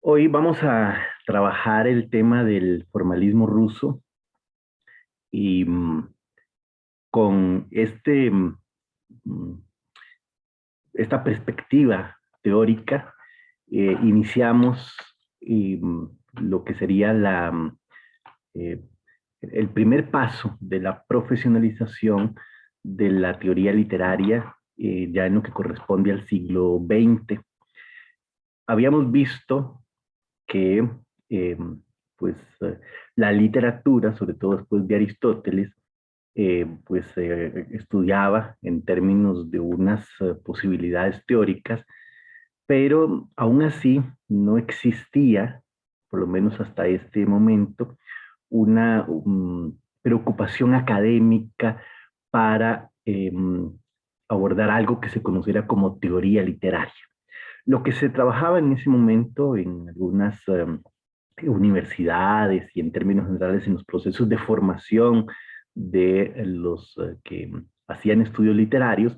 Hoy vamos a trabajar el tema del formalismo ruso y con mm, esta perspectiva teórica iniciamos lo que sería eh, el primer paso de la profesionalización de la teoría literaria ya en lo que corresponde al siglo XX. Habíamos visto que eh, pues la literatura, sobre todo después de Aristóteles, estudiaba en términos de unas posibilidades teóricas, pero aún así no existía, por lo menos hasta este momento, una preocupación académica para abordar algo que se conociera como teoría literaria. Lo que se trabajaba en ese momento en algunas universidades y en términos generales en los procesos de formación de los que hacían estudios literarios,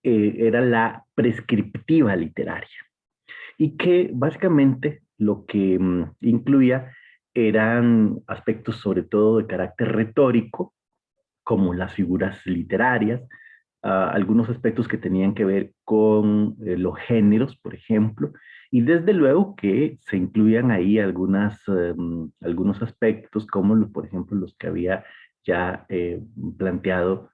era la prescriptiva literaria y que básicamente lo que incluía eran aspectos sobre todo de carácter retórico, como las figuras literarias, algunos aspectos que tenían que ver con los géneros, por ejemplo, y desde luego que se incluían ahí algunos aspectos como, por ejemplo, los que había ya planteado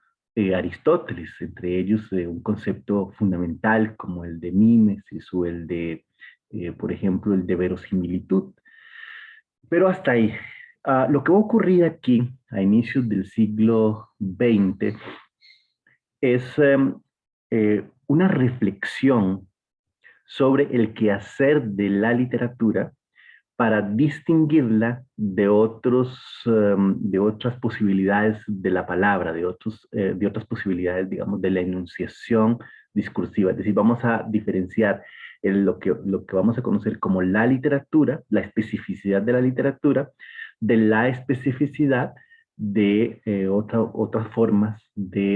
Aristóteles, entre ellos un concepto fundamental como el de mímesis o por ejemplo, el de verosimilitud. Pero hasta ahí. Lo que va a ocurrir aquí a inicios del siglo XX es una reflexión sobre el quehacer de la literatura para distinguirla de otras posibilidades de la palabra, de otras posibilidades, digamos, de la enunciación discursiva. Es decir, vamos a diferenciar lo que vamos a conocer como la literatura, la especificidad de la literatura, de la especificidad de otras formas de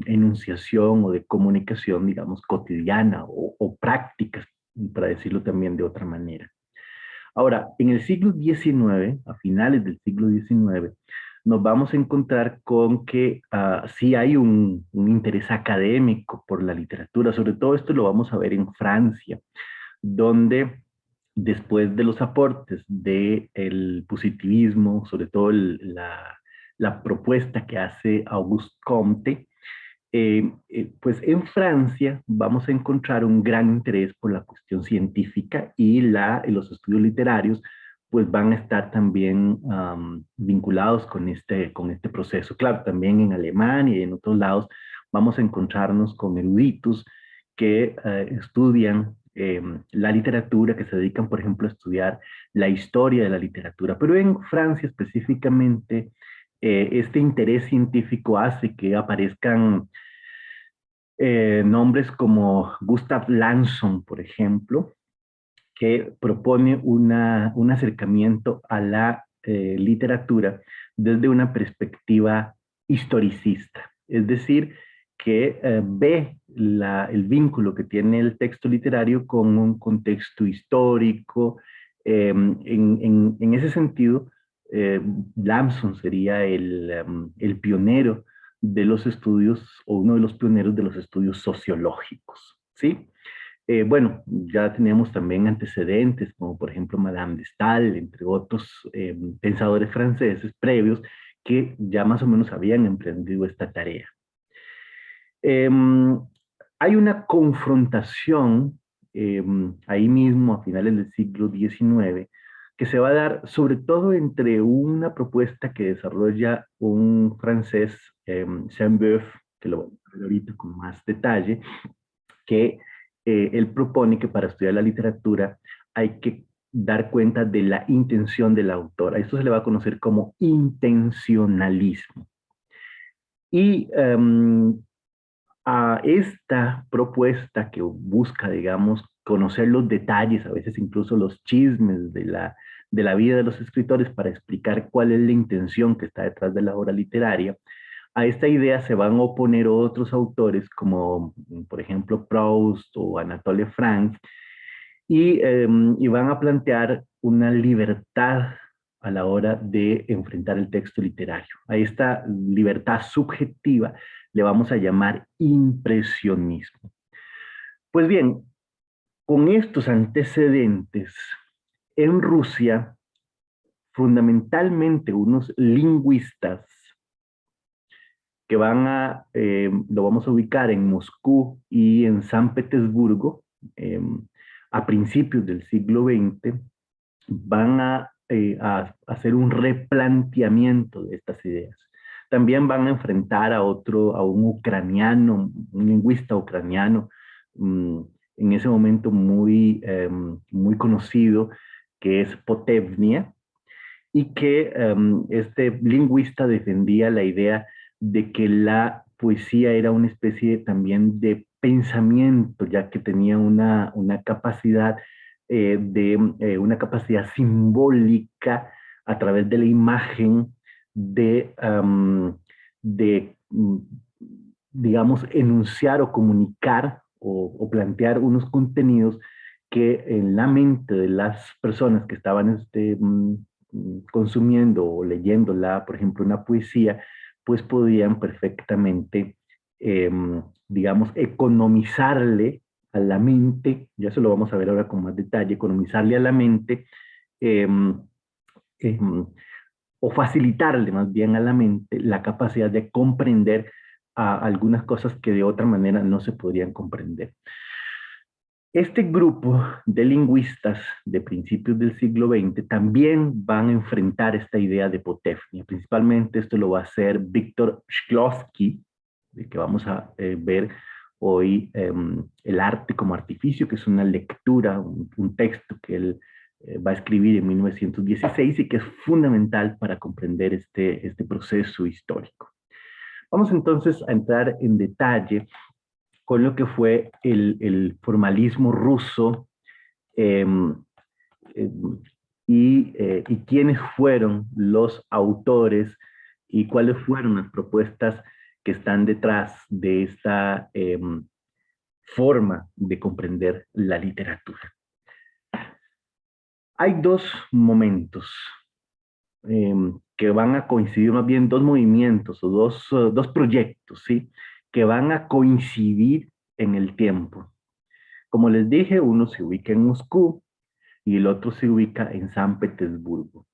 enunciación o de comunicación, digamos, cotidiana o prácticas, para decirlo también de otra manera. Ahora, en el siglo XIX, a finales del siglo XIX, nos vamos a encontrar con que sí hay un interés académico por la literatura. Sobre todo esto lo vamos a ver en Francia, donde después de los aportes del positivismo, sobre todo la propuesta que hace Auguste Comte, pues en Francia vamos a encontrar un gran interés por la cuestión científica y los estudios literarios pues van a estar también vinculados con este proceso. Claro, también en Alemania y en otros lados vamos a encontrarnos con eruditos que estudian la literatura, que se dedican, por ejemplo, a estudiar la historia de la literatura. Pero en Francia específicamente, este interés científico hace que aparezcan nombres como Gustav Lanson, por ejemplo, que propone un acercamiento a la literatura desde una perspectiva historicista, es decir, que ve el vínculo que tiene el texto literario con un contexto histórico. En ese sentido, eh, Lamson sería el pionero de los estudios o uno de los pioneros de los estudios sociológicos, ¿sí? Bueno, ya teníamos también antecedentes, como por ejemplo Madame de Staël, entre otros pensadores franceses previos que ya más o menos habían emprendido esta tarea. Eh, Hay una confrontación ahí mismo a finales del siglo XIX que se va a dar sobre todo entre una propuesta que desarrolla un francés, Saint-Beuve, que lo voy a ver ahorita con más detalle, que él propone que para estudiar la literatura hay que dar cuenta de la intención del autor. A esto se le va a conocer como intencionalismo. Y a esta propuesta que busca, digamos, conocer los detalles, a veces incluso los chismes de la vida de los escritores para explicar cuál es la intención que está detrás de la obra literaria, a esta idea se van a oponer otros autores como, por ejemplo, Proust o Anatole France, y van a plantear una libertad a la hora de enfrentar el texto literario. A esta libertad subjetiva le vamos a llamar impresionismo. Pues bien, con estos antecedentes, en Rusia, fundamentalmente unos lingüistas que lo vamos a ubicar en Moscú y en San Petersburgo, a principios del siglo XX, van a hacer un replanteamiento de estas ideas. También van a enfrentar a un ucraniano, un lingüista ucraniano, en ese momento muy conocido, que es Potevnia, y que este lingüista defendía la idea de que la poesía era una especie también de pensamiento, ya que tenía una capacidad una capacidad simbólica a través de la imagen de digamos, enunciar o comunicar o plantear unos contenidos que en la mente de las personas que estaban consumiendo o leyéndola, por ejemplo, una poesía, pues podían perfectamente, eh, digamos, economizarle a la mente, ya eso lo vamos a ver ahora con más detalle, economizarle a la mente eh, eh, o facilitarle más bien a la mente la capacidad de comprender algunas cosas que de otra manera no se podrían comprender. Este grupo de lingüistas de principios del siglo XX también van a enfrentar esta idea de Potefnia. Principalmente esto lo va a hacer Víctor Shklovsky, de que vamos a ver hoy El arte como artificio, que es una lectura, un texto que él va a escribir en 1916 y que es fundamental para comprender este proceso histórico. Vamos entonces a entrar en detalle con lo que fue el formalismo ruso eh, eh, y quiénes fueron los autores y cuáles fueron las propuestas que están detrás de esta forma de comprender la literatura. Hay dos momentos que van a coincidir, más bien dos movimientos o dos proyectos, ¿sí? Que van a coincidir en el tiempo. Como les dije, uno se ubica en Moscú y el otro se ubica en San Petersburgo.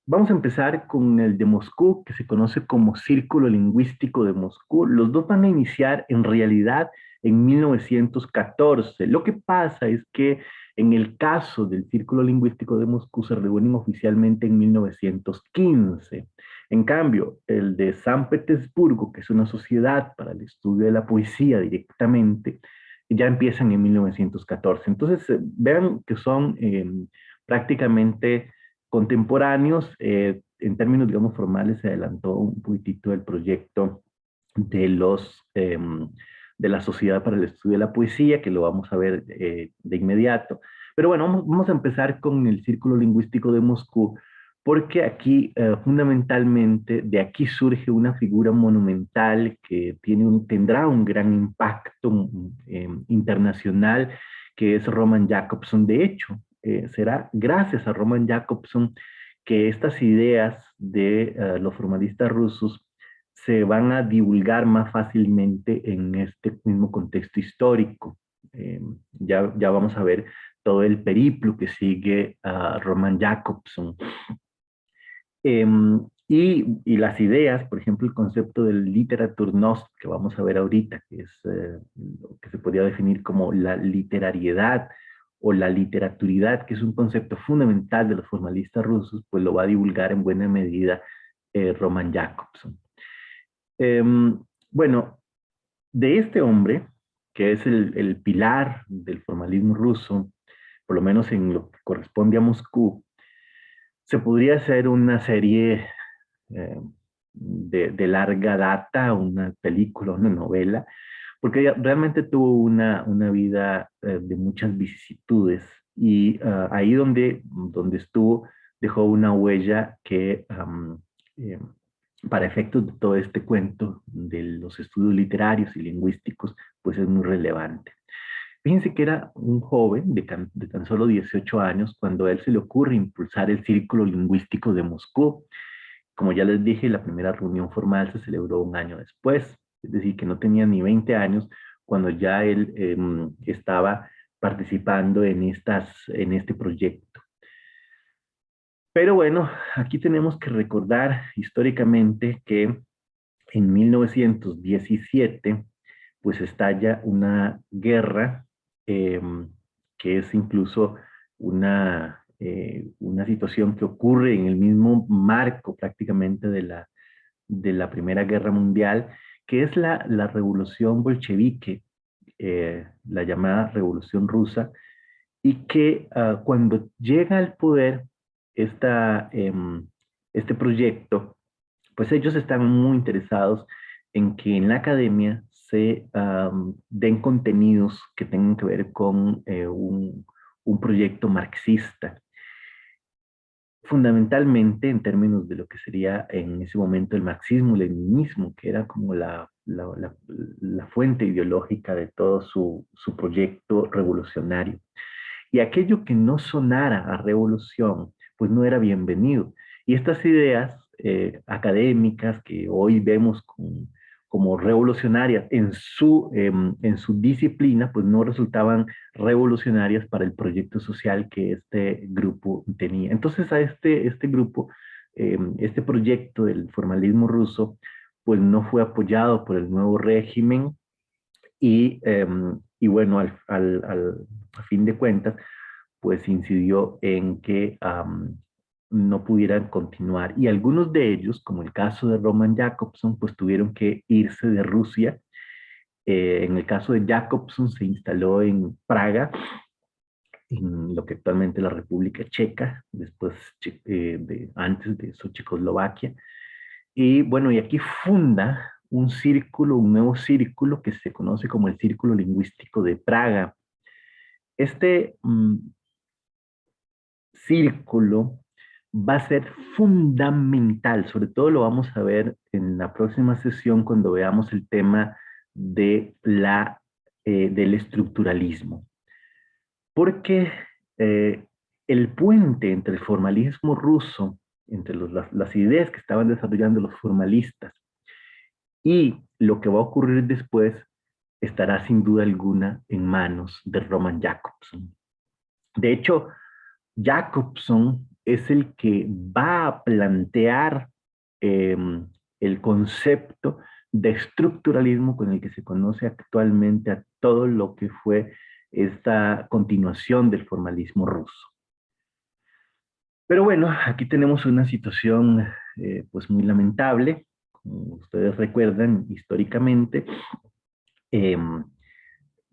Vamos a empezar con el de Moscú, que se conoce como Círculo Lingüístico de Moscú. Los dos van a iniciar en realidad en 1914. Lo que pasa es que en el caso del Círculo Lingüístico de Moscú se reúnen oficialmente en 1915. En cambio, el de San Petersburgo, que es una sociedad para el estudio de la poesía directamente, ya empiezan en 1914. Entonces, vean que son prácticamente contemporáneos. En términos, digamos, formales, se adelantó un poquitito el proyecto de de la Sociedad para el Estudio de la Poesía, que lo vamos a ver de inmediato. Pero bueno, vamos a empezar con el Círculo Lingüístico de Moscú, porque aquí, fundamentalmente, de aquí surge una figura monumental que tendrá un gran impacto internacional, que es Roman Jakobson. De hecho, será gracias a Roman Jakobson que estas ideas de los formalistas rusos se van a divulgar más fácilmente en este mismo contexto histórico. Ya vamos a ver todo el periplo que sigue a Roman Jakobson. Y las ideas, por ejemplo, el concepto del Literaturnost, que vamos a ver ahorita, que es lo que se podría definir como la literariedad o la literaturidad, que es un concepto fundamental de los formalistas rusos, pues lo va a divulgar en buena medida Roman Jakobson. Bueno, de este hombre, que es el pilar del formalismo ruso, por lo menos en lo que corresponde a Moscú, se podría hacer una serie de larga data, una película, una novela, porque ella realmente tuvo una vida de muchas vicisitudes y ahí donde estuvo dejó una huella que para efectos de todo este cuento de los estudios literarios y lingüísticos, pues es muy relevante. Fíjense que era un joven de tan solo 18 años cuando a él se le ocurre impulsar el Círculo Lingüístico de Moscú. Como ya les dije, la primera reunión formal se celebró un año después, es decir, que no tenía ni 20 años cuando ya él estaba participando en este proyecto. Pero bueno, aquí tenemos que recordar históricamente que en 1917 pues estalla una guerra eh, que es incluso una situación que ocurre en el mismo marco prácticamente de la Primera Guerra Mundial, que es la revolución bolchevique, la llamada Revolución Rusa, y que cuando llega al poder esta, este proyecto, pues ellos están muy interesados en que en la academia se den contenidos que tengan que ver con un proyecto marxista, fundamentalmente en términos de lo que sería en ese momento el marxismo-leninismo, que era como la fuente ideológica de todo su proyecto revolucionario. Y aquello que no sonara a revolución, pues no era bienvenido. Y estas ideas académicas que hoy vemos como revolucionarias en su disciplina, pues no resultaban revolucionarias para el proyecto social que este grupo tenía. Entonces a este grupo, este proyecto del formalismo ruso, pues no fue apoyado por el nuevo régimen y bueno, a fin de cuentas, pues incidió en que no pudieran continuar. Y algunos de ellos, como el caso de Roman Jakobson, pues tuvieron que irse de Rusia. En el caso de Jakobson se instaló en Praga, en lo que actualmente es la República Checa, después antes de eso Checoslovaquia. Y bueno, y aquí funda un círculo, un nuevo círculo que se conoce como el Círculo Lingüístico de Praga. Este círculo va a ser fundamental, sobre todo lo vamos a ver en la próxima sesión cuando veamos el tema de del estructuralismo, porque el puente entre el formalismo ruso, entre las ideas que estaban desarrollando los formalistas y lo que va a ocurrir después, estará sin duda alguna en manos de Roman Jakobson. De hecho, Jacobson es el que va a plantear eh, el concepto de estructuralismo con el que se conoce actualmente a todo lo que fue esta continuación del formalismo ruso. Pero bueno, aquí tenemos una situación pues muy lamentable. Como ustedes recuerdan, históricamente eh,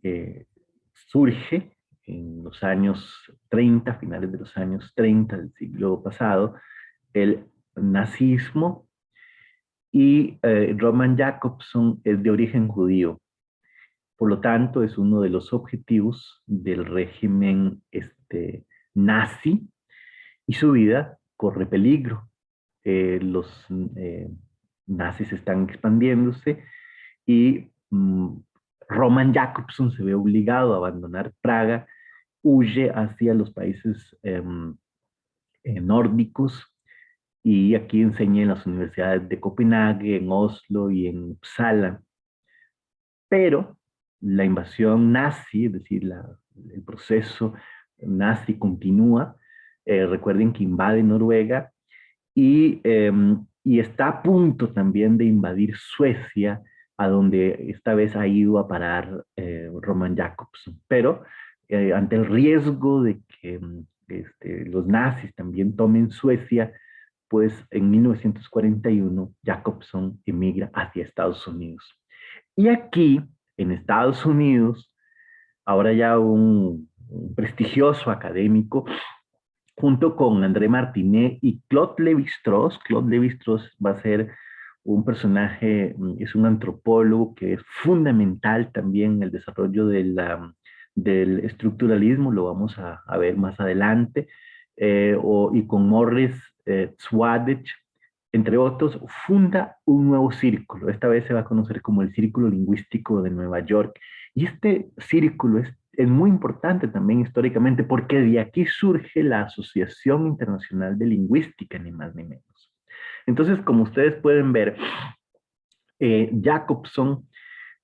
eh, surge en los años 30, finales de los años 30 del siglo pasado, el nazismo y Roman Jakobson es de origen judío. Por lo tanto, es uno de los objetivos del régimen nazi y su vida corre peligro. Los eh, nazis están expandiéndose y Roman Jakobson se ve obligado a abandonar Praga, huye hacia los países nórdicos y aquí enseña en las universidades de Copenhague, en Oslo y en Uppsala. Pero la invasión nazi, es decir, el proceso nazi continúa. Recuerden que invade Noruega y está a punto también de invadir Suecia, a donde esta vez ha ido a parar Roman Jakobson. Pero ante el riesgo de que los nazis también tomen Suecia, pues en 1941 Jakobson emigra hacia Estados Unidos. Y aquí, en Estados Unidos, ahora ya un prestigioso académico, junto con André Martinet y Claude Lévi-Strauss. Claude Lévi-Strauss va a ser un personaje, es un antropólogo que es fundamental también en el desarrollo del estructuralismo, lo vamos a ver más adelante, y con Morris Swadesh, entre otros, funda un nuevo círculo. Esta vez se va a conocer como el Círculo Lingüístico de Nueva York. Y este círculo es muy importante también históricamente porque de aquí surge la Asociación Internacional de Lingüística, ni más ni menos. Entonces, como ustedes pueden ver, Jacobson,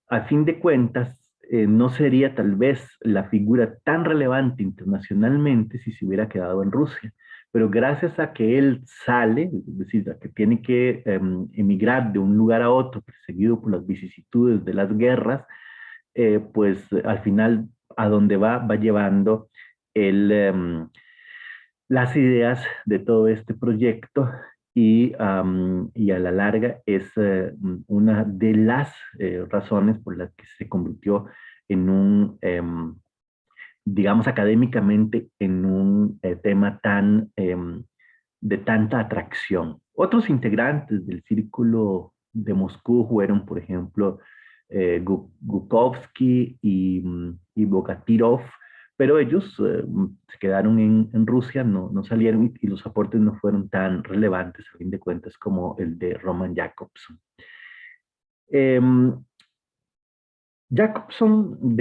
a fin de cuentas, no sería tal vez la figura tan relevante internacionalmente si se hubiera quedado en Rusia. Pero gracias a que él sale, es decir, a que tiene que emigrar de un lugar a otro, perseguido por las vicisitudes de las guerras, pues al final a donde va llevando el, las ideas de todo este proyecto y a la larga es una de las razones por las que se convirtió en un, digamos académicamente, en un tema tan de tanta atracción. Otros integrantes del círculo de Moscú fueron, por ejemplo, Gukovsky y Bogatirov, pero ellos se quedaron en Rusia, no salieron y los aportes no fueron tan relevantes, a fin de cuentas, como el de Roman Jakobson. De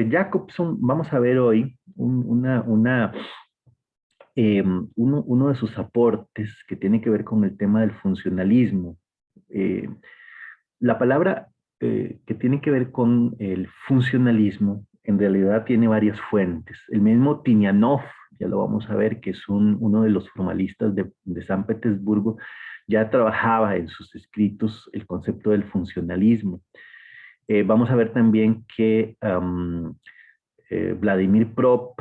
Jacobson, vamos a ver hoy uno de sus aportes que tiene que ver con el tema del funcionalismo. Eh, la palabra que tiene que ver con el funcionalismo en realidad tiene varias fuentes. El mismo Tinianov, ya lo vamos a ver, que es uno de los formalistas de San Petersburgo, ya trabajaba en sus escritos el concepto del funcionalismo. Vamos a ver también que Vladimir Prop,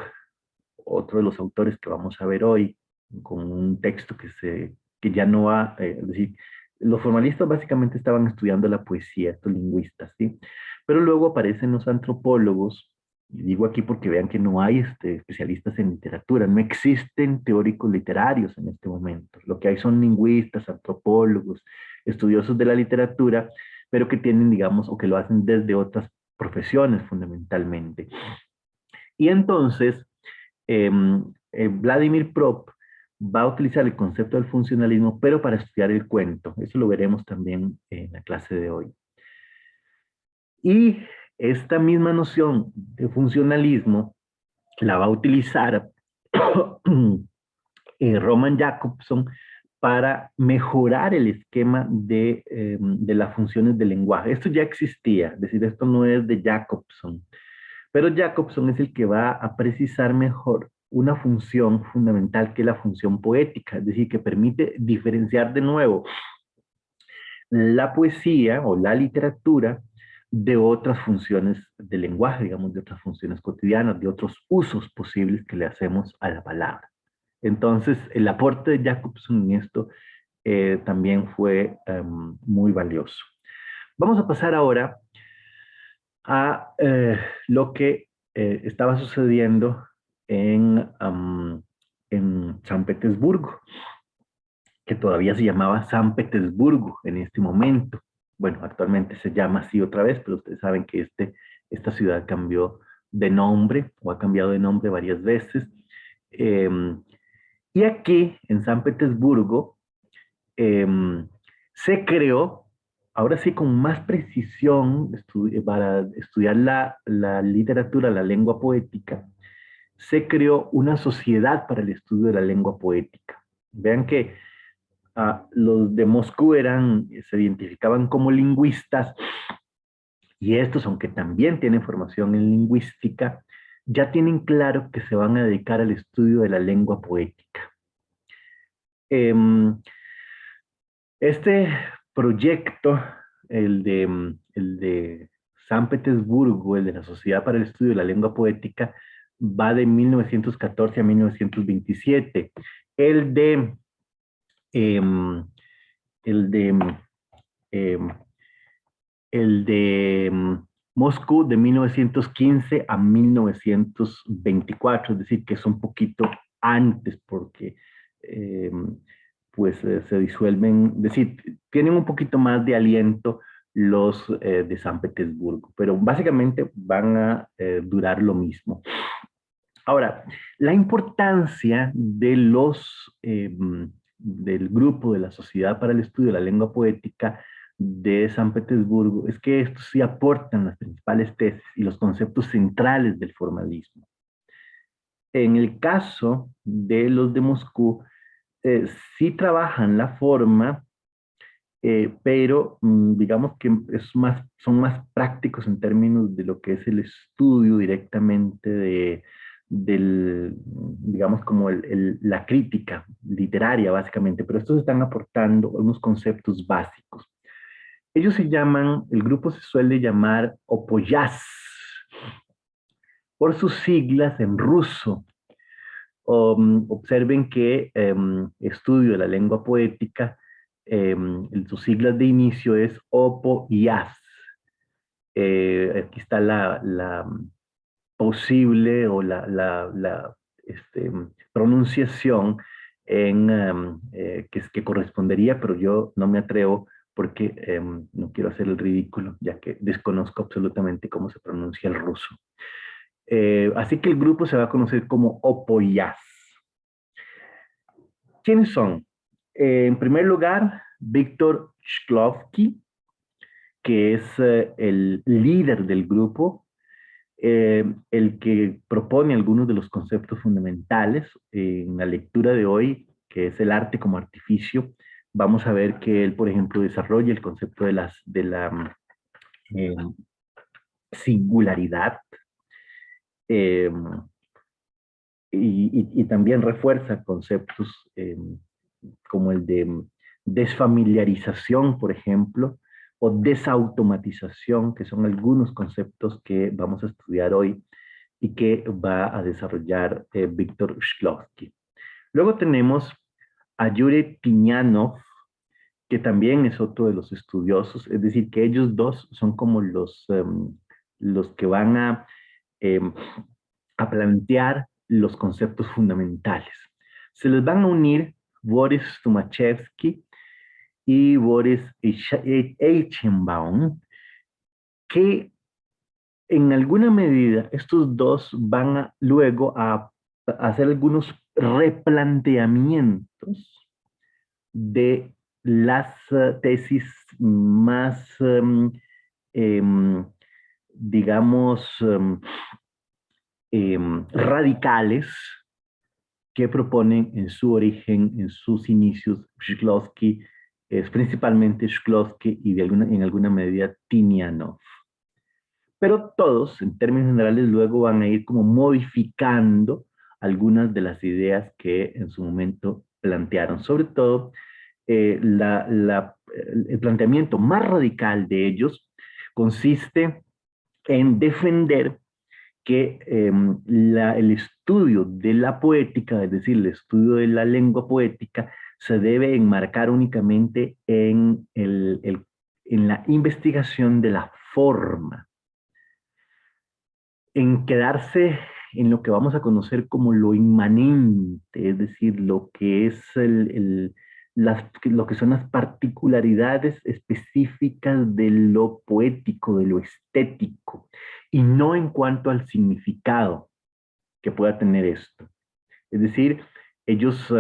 otro de los autores que vamos a ver hoy, con un texto que ya no va, es decir, los formalistas básicamente estaban estudiando la poesía, estos lingüistas, ¿sí? Pero luego aparecen los antropólogos, y digo aquí porque vean que no hay especialistas en literatura, no existen teóricos literarios en este momento. Lo que hay son lingüistas, antropólogos, estudiosos de la literatura, pero que tienen, digamos, o que lo hacen desde otras profesiones fundamentalmente. Y entonces, Vladimir Prop va a utilizar el concepto del funcionalismo, pero para estudiar el cuento. Eso lo veremos también en la clase de hoy. Y esta misma noción de funcionalismo la va a utilizar Roman Jakobson para mejorar el esquema de las funciones del lenguaje. Esto ya existía, es decir, esto no es de Jakobson, pero Jacobson es el que va a precisar mejor una función fundamental que es la función poética, es decir, que permite diferenciar de nuevo la poesía o la literatura de otras funciones del lenguaje, digamos, de otras funciones cotidianas, de otros usos posibles que le hacemos a la palabra. Entonces, el aporte de Jacobson en esto también fue muy valioso. Vamos a pasar ahora a lo que estaba sucediendo en San Petersburgo, que todavía se llamaba San Petersburgo en este momento. Bueno, actualmente se llama así otra vez, pero ustedes saben que esta ciudad cambió de nombre o ha cambiado de nombre varias veces. Eh, y aquí, en San Petersburgo, eh, se creó, ahora sí con más precisión, para estudiar la literatura, la lengua poética, se creó una sociedad para el estudio de la lengua poética. Vean que los de Moscú se identificaban como lingüistas y estos, aunque también tienen formación en lingüística, ya tienen claro que se van a dedicar al estudio de la lengua poética. Este proyecto, el de San Petersburgo, el de la Sociedad para el Estudio de la Lengua Poética, va de 1914 a 1927. El de, em, el de, em, el de Moscú de 1915 a 1924, es decir, que es un poquito antes porque pues se disuelven, es decir, tienen un poquito más de aliento los de San Petersburgo, pero básicamente van a durar lo mismo. Ahora, la importancia de del grupo de la Sociedad para el Estudio de la Lengua Poética de San Petersburgo es que estos sí aportan las principales tesis y los conceptos centrales del formalismo. En el caso de los de Moscú, eh, sí trabajan la forma, pero digamos que son más prácticos en términos de lo que es el estudio directamente digamos, como la crítica literaria, básicamente, pero estos están aportando unos conceptos básicos. Ellos se llaman, el grupo se suele llamar Opoyaz, por sus siglas en ruso. Observen que estudio de la lengua poética, sus siglas de inicio es Opo-Yaz. Aquí está la posible o pronunciación que correspondería, pero yo no me atrevo porque no quiero hacer el ridículo, ya que desconozco absolutamente cómo se pronuncia el ruso. Así que el grupo se va a conocer como Opoyaz. ¿Quiénes son? En primer lugar, Víctor Shklovsky, que es el líder del grupo, el que propone algunos de los conceptos fundamentales. En la lectura de hoy, que es el arte como artificio, vamos a ver que él, por ejemplo, desarrolla el concepto de la eh, singularidad, eh, y también refuerza conceptos como el de desfamiliarización, por ejemplo, o desautomatización, que son algunos conceptos que vamos a estudiar hoy y que va a desarrollar Víctor Shklovsky. Luego tenemos a Yuri Piñanov, que también es otro de los estudiosos, es decir, que ellos dos son como los que van um, a plantear los conceptos fundamentales. Se les van a unir Boris Tumachevsky y Boris Eichenbaum, que en alguna medida estos dos van luego a hacer algunos replanteamientos de las tesis más, em, digamos, radicales que proponen en su origen, en sus inicios, Shklovsky, es principalmente Shklovsky y en alguna medida Tinianov. Pero todos, en términos generales, luego van a ir como modificando algunas de las ideas que en su momento plantearon. Sobre todo, el planteamiento más radical de ellos consiste en defender que el estudio de la poética, es decir, el estudio de la lengua poética, se debe enmarcar únicamente en la investigación de la forma, en quedarse en lo que vamos a conocer como lo inmanente, es decir, lo que es lo que son las particularidades específicas de lo poético, de lo estético, y no en cuanto al significado que pueda tener esto. Es decir, ellos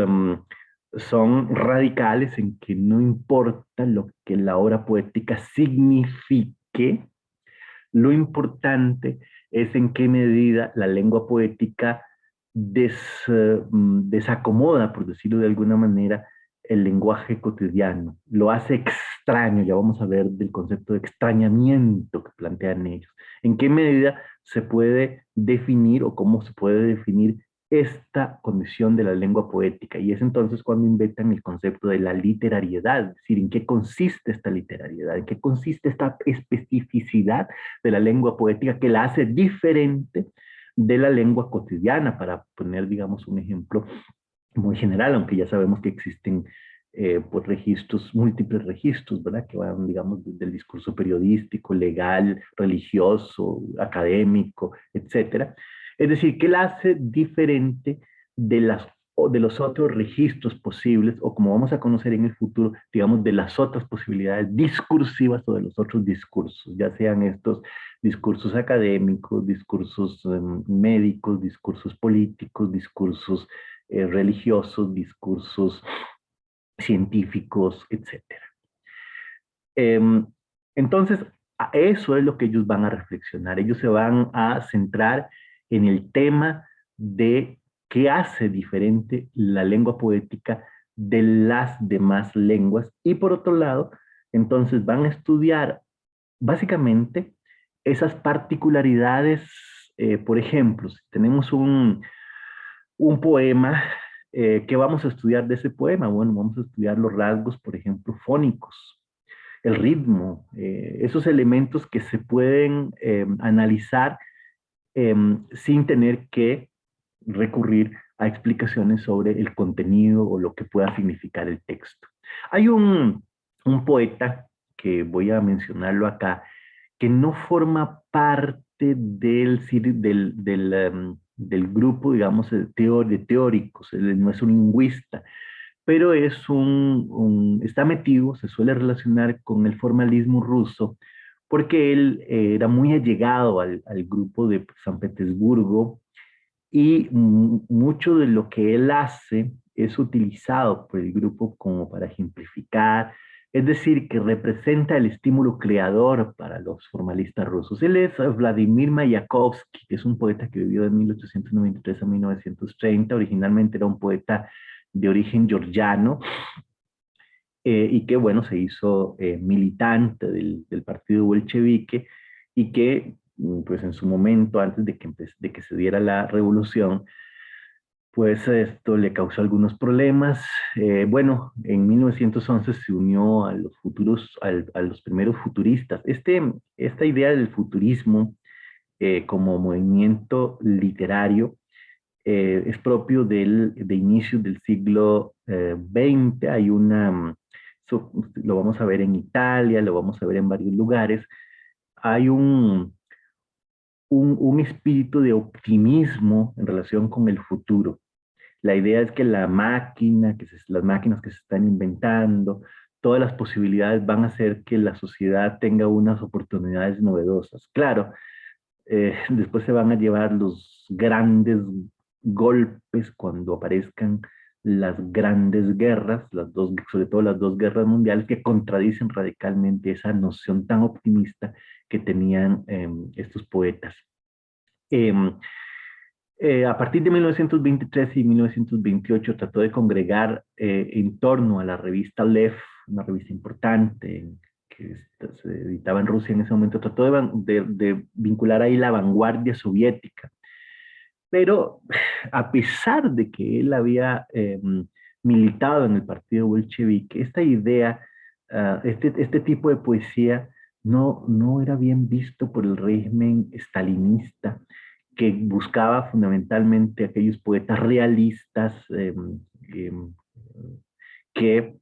son radicales en que no importa lo que la obra poética signifique, lo importante es en qué medida la lengua poética desacomoda, por decirlo de alguna manera, el lenguaje cotidiano. Lo hace extraño, ya vamos a ver del concepto de extrañamiento que plantean ellos. ¿En qué medida se puede definir o cómo se puede definir esta condición de la lengua poética? Y es entonces cuando inventan el concepto de la literariedad, es decir, en qué consiste esta literariedad, en qué consiste esta especificidad de la lengua poética que la hace diferente de la lengua cotidiana, para poner, digamos, un ejemplo muy general, aunque ya sabemos que existen pues registros, múltiples registros, ¿verdad? Que van, digamos, desde el discurso periodístico, legal, religioso, académico, etcétera. Es decir, que la hace diferente de de los otros registros posibles, o como vamos a conocer en el futuro, digamos, de las otras posibilidades discursivas o de los otros discursos, ya sean estos discursos académicos, discursos médicos, discursos políticos, discursos religiosos, discursos científicos, etcétera. Entonces, eso es lo que ellos van a reflexionar. Ellos se van a centrar en el tema de qué hace diferente la lengua poética de las demás lenguas. Y por otro lado, entonces van a estudiar básicamente esas particularidades. Por ejemplo, si tenemos un poema, ¿qué vamos a estudiar de ese poema? Bueno, vamos a estudiar los rasgos, por ejemplo, fónicos, el ritmo, esos elementos que se pueden analizar sin tener que recurrir a explicaciones sobre el contenido o lo que pueda significar el texto. Hay un poeta que voy a mencionarlo acá, que no forma parte del grupo, digamos, de teóricos, él no es un lingüista, pero está metido, se suele relacionar con el formalismo ruso, porque él era muy allegado al grupo de San Petersburgo y mucho de lo que él hace es utilizado por el grupo como para ejemplificar, es decir, que representa el estímulo creador para los formalistas rusos. Él es Vladimir Mayakovsky, que es un poeta que vivió de 1893 a 1930. Originalmente era un poeta de origen georgiano, y que, bueno, se hizo militante del partido bolchevique y que, pues en su momento, antes de que se diera la revolución, pues esto le causó algunos problemas. Bueno, en 1911 se unió a los a los primeros futuristas. Esta idea del futurismo como movimiento literario es propio de inicios del siglo XX. Hay lo vamos a ver en Italia, lo vamos a ver en varios lugares. Hay un espíritu de optimismo en relación con el futuro. La idea es que las máquinas que se están inventando, todas las posibilidades van a hacer que la sociedad tenga unas oportunidades novedosas. Claro, después se van a llevar los grandes golpes cuando aparezcan las grandes guerras, sobre todo las dos guerras mundiales, que contradicen radicalmente esa noción tan optimista que tenían estos poetas. Em, a partir de 1923 y 1928 trató de congregar en torno a la revista Lev, una revista importante que se editaba en Rusia en ese momento, trató de vincular ahí la vanguardia soviética. Pero a pesar de que él había militado en el partido bolchevique, esta idea, este tipo de poesía no era bien visto por el régimen stalinista, que buscaba fundamentalmente aquellos poetas realistas eh, que,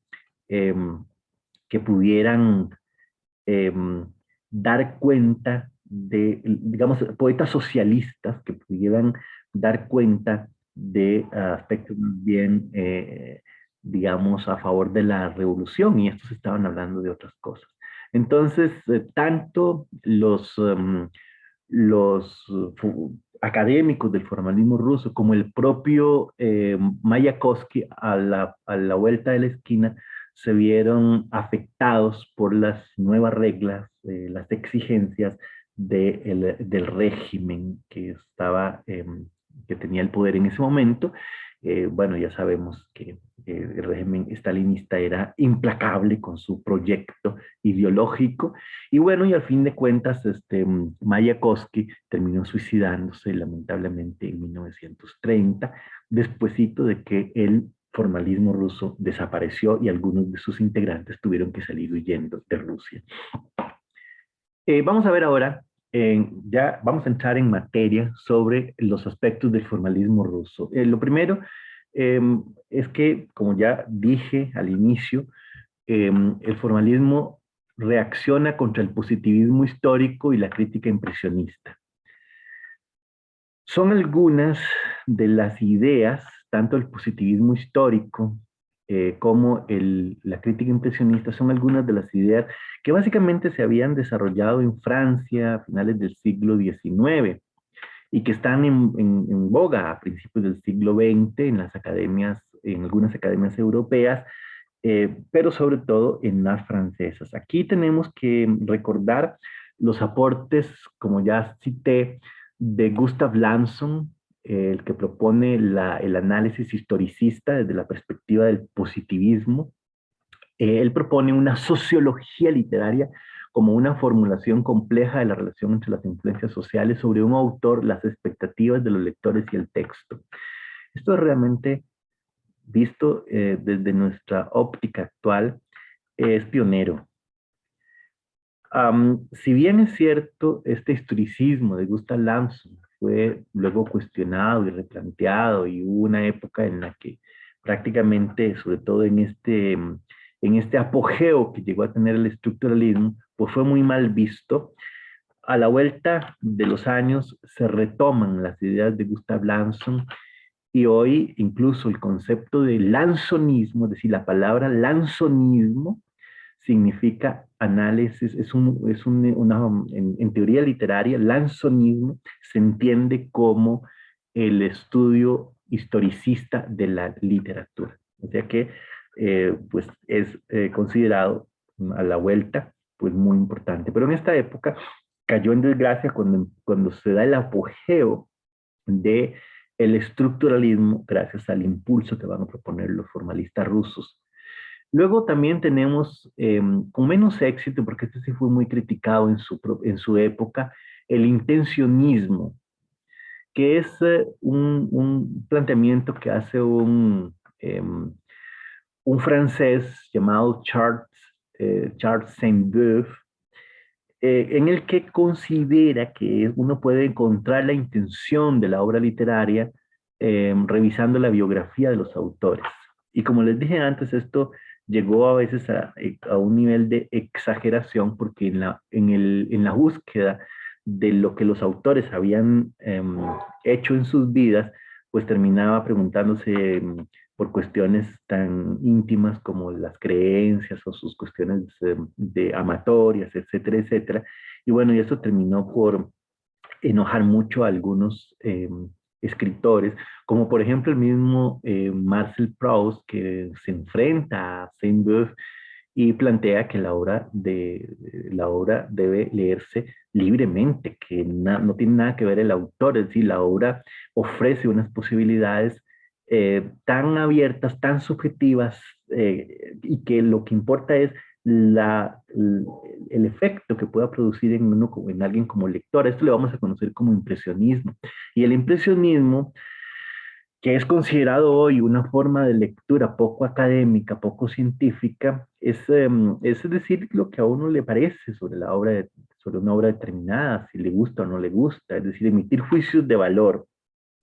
eh, que pudieran eh, dar cuenta digamos, poetas socialistas que pudieran dar cuenta de aspectos más bien, digamos, a favor de la revolución, y estos estaban hablando de otras cosas. Entonces, tanto los académicos del formalismo ruso como el propio Mayakovsky a la vuelta de la esquina se vieron afectados por las nuevas reglas, las exigencias del régimen que tenía el poder en ese momento. Bueno, ya sabemos que el régimen stalinista era implacable con su proyecto ideológico, y bueno, y al fin de cuentas, Mayakovsky terminó suicidándose lamentablemente en 1930, despuesito de que el formalismo ruso desapareció y algunos de sus integrantes tuvieron que salir huyendo de Rusia. Vamos a ver ahora, ya vamos a entrar en materia sobre los aspectos del formalismo ruso. Lo primero eh, es que, como ya dije al inicio, el formalismo reacciona contra el positivismo histórico y la crítica impresionista. Son algunas de las ideas, tanto el positivismo histórico como la crítica impresionista, son algunas de las ideas que básicamente se habían desarrollado en Francia a finales del siglo XIX y que están en boga a principios del siglo XX en las academias, en algunas academias europeas, pero sobre todo en las francesas. Aquí tenemos que recordar los aportes, como ya cité, de Gustav Lanson, el que propone el análisis historicista desde la perspectiva del positivismo. Él propone una sociología literaria como una formulación compleja de la relación entre las influencias sociales sobre un autor, las expectativas de los lectores y el texto. Esto es realmente, visto desde nuestra óptica actual, es pionero. Si bien es cierto, este historicismo de Gustav Lanson fue luego cuestionado y replanteado, y hubo una época en la que prácticamente, sobre todo en este apogeo que llegó a tener el estructuralismo, pues fue muy mal visto. A la vuelta de los años se retoman las ideas de Gustav Lanson, y hoy incluso el concepto de lansonismo, es decir, la palabra lansonismo, significa análisis, en teoría literaria, lansonismo se entiende como el estudio historicista de la literatura. O sea que pues es considerado a la vuelta pues muy importante. Pero en esta época cayó en desgracia cuando se da el apogeo de el estructuralismo gracias al impulso que van a proponer los formalistas rusos. Luego también tenemos, con menos éxito, porque este sí fue muy criticado en su época, el intencionismo, que es un planteamiento que hace un francés llamado Charles Sainte-Beuve, en el que considera que uno puede encontrar la intención de la obra literaria revisando la biografía de los autores. Y como les dije antes, esto llegó a veces a un nivel de exageración, porque en la búsqueda de lo que los autores habían hecho en sus vidas, pues terminaba preguntándose por cuestiones tan íntimas como las creencias o sus cuestiones de amatorias, etcétera, etcétera. Y bueno, y eso terminó por enojar mucho a algunos escritores, como por ejemplo el mismo Marcel Proust, que se enfrenta a Sainte-Beuve y plantea que la obra debe leerse libremente, que no tiene nada que ver el autor, es decir, la obra ofrece unas posibilidades tan abiertas, tan subjetivas, y que lo que importa es el efecto que pueda producir en uno, en alguien como lector. Esto le vamos a conocer como impresionismo. Y el impresionismo, que es considerado hoy una forma de lectura poco académica, poco científica, es decir lo que a uno le parece sobre una obra determinada, si le gusta o no le gusta, es decir, emitir juicios de valor.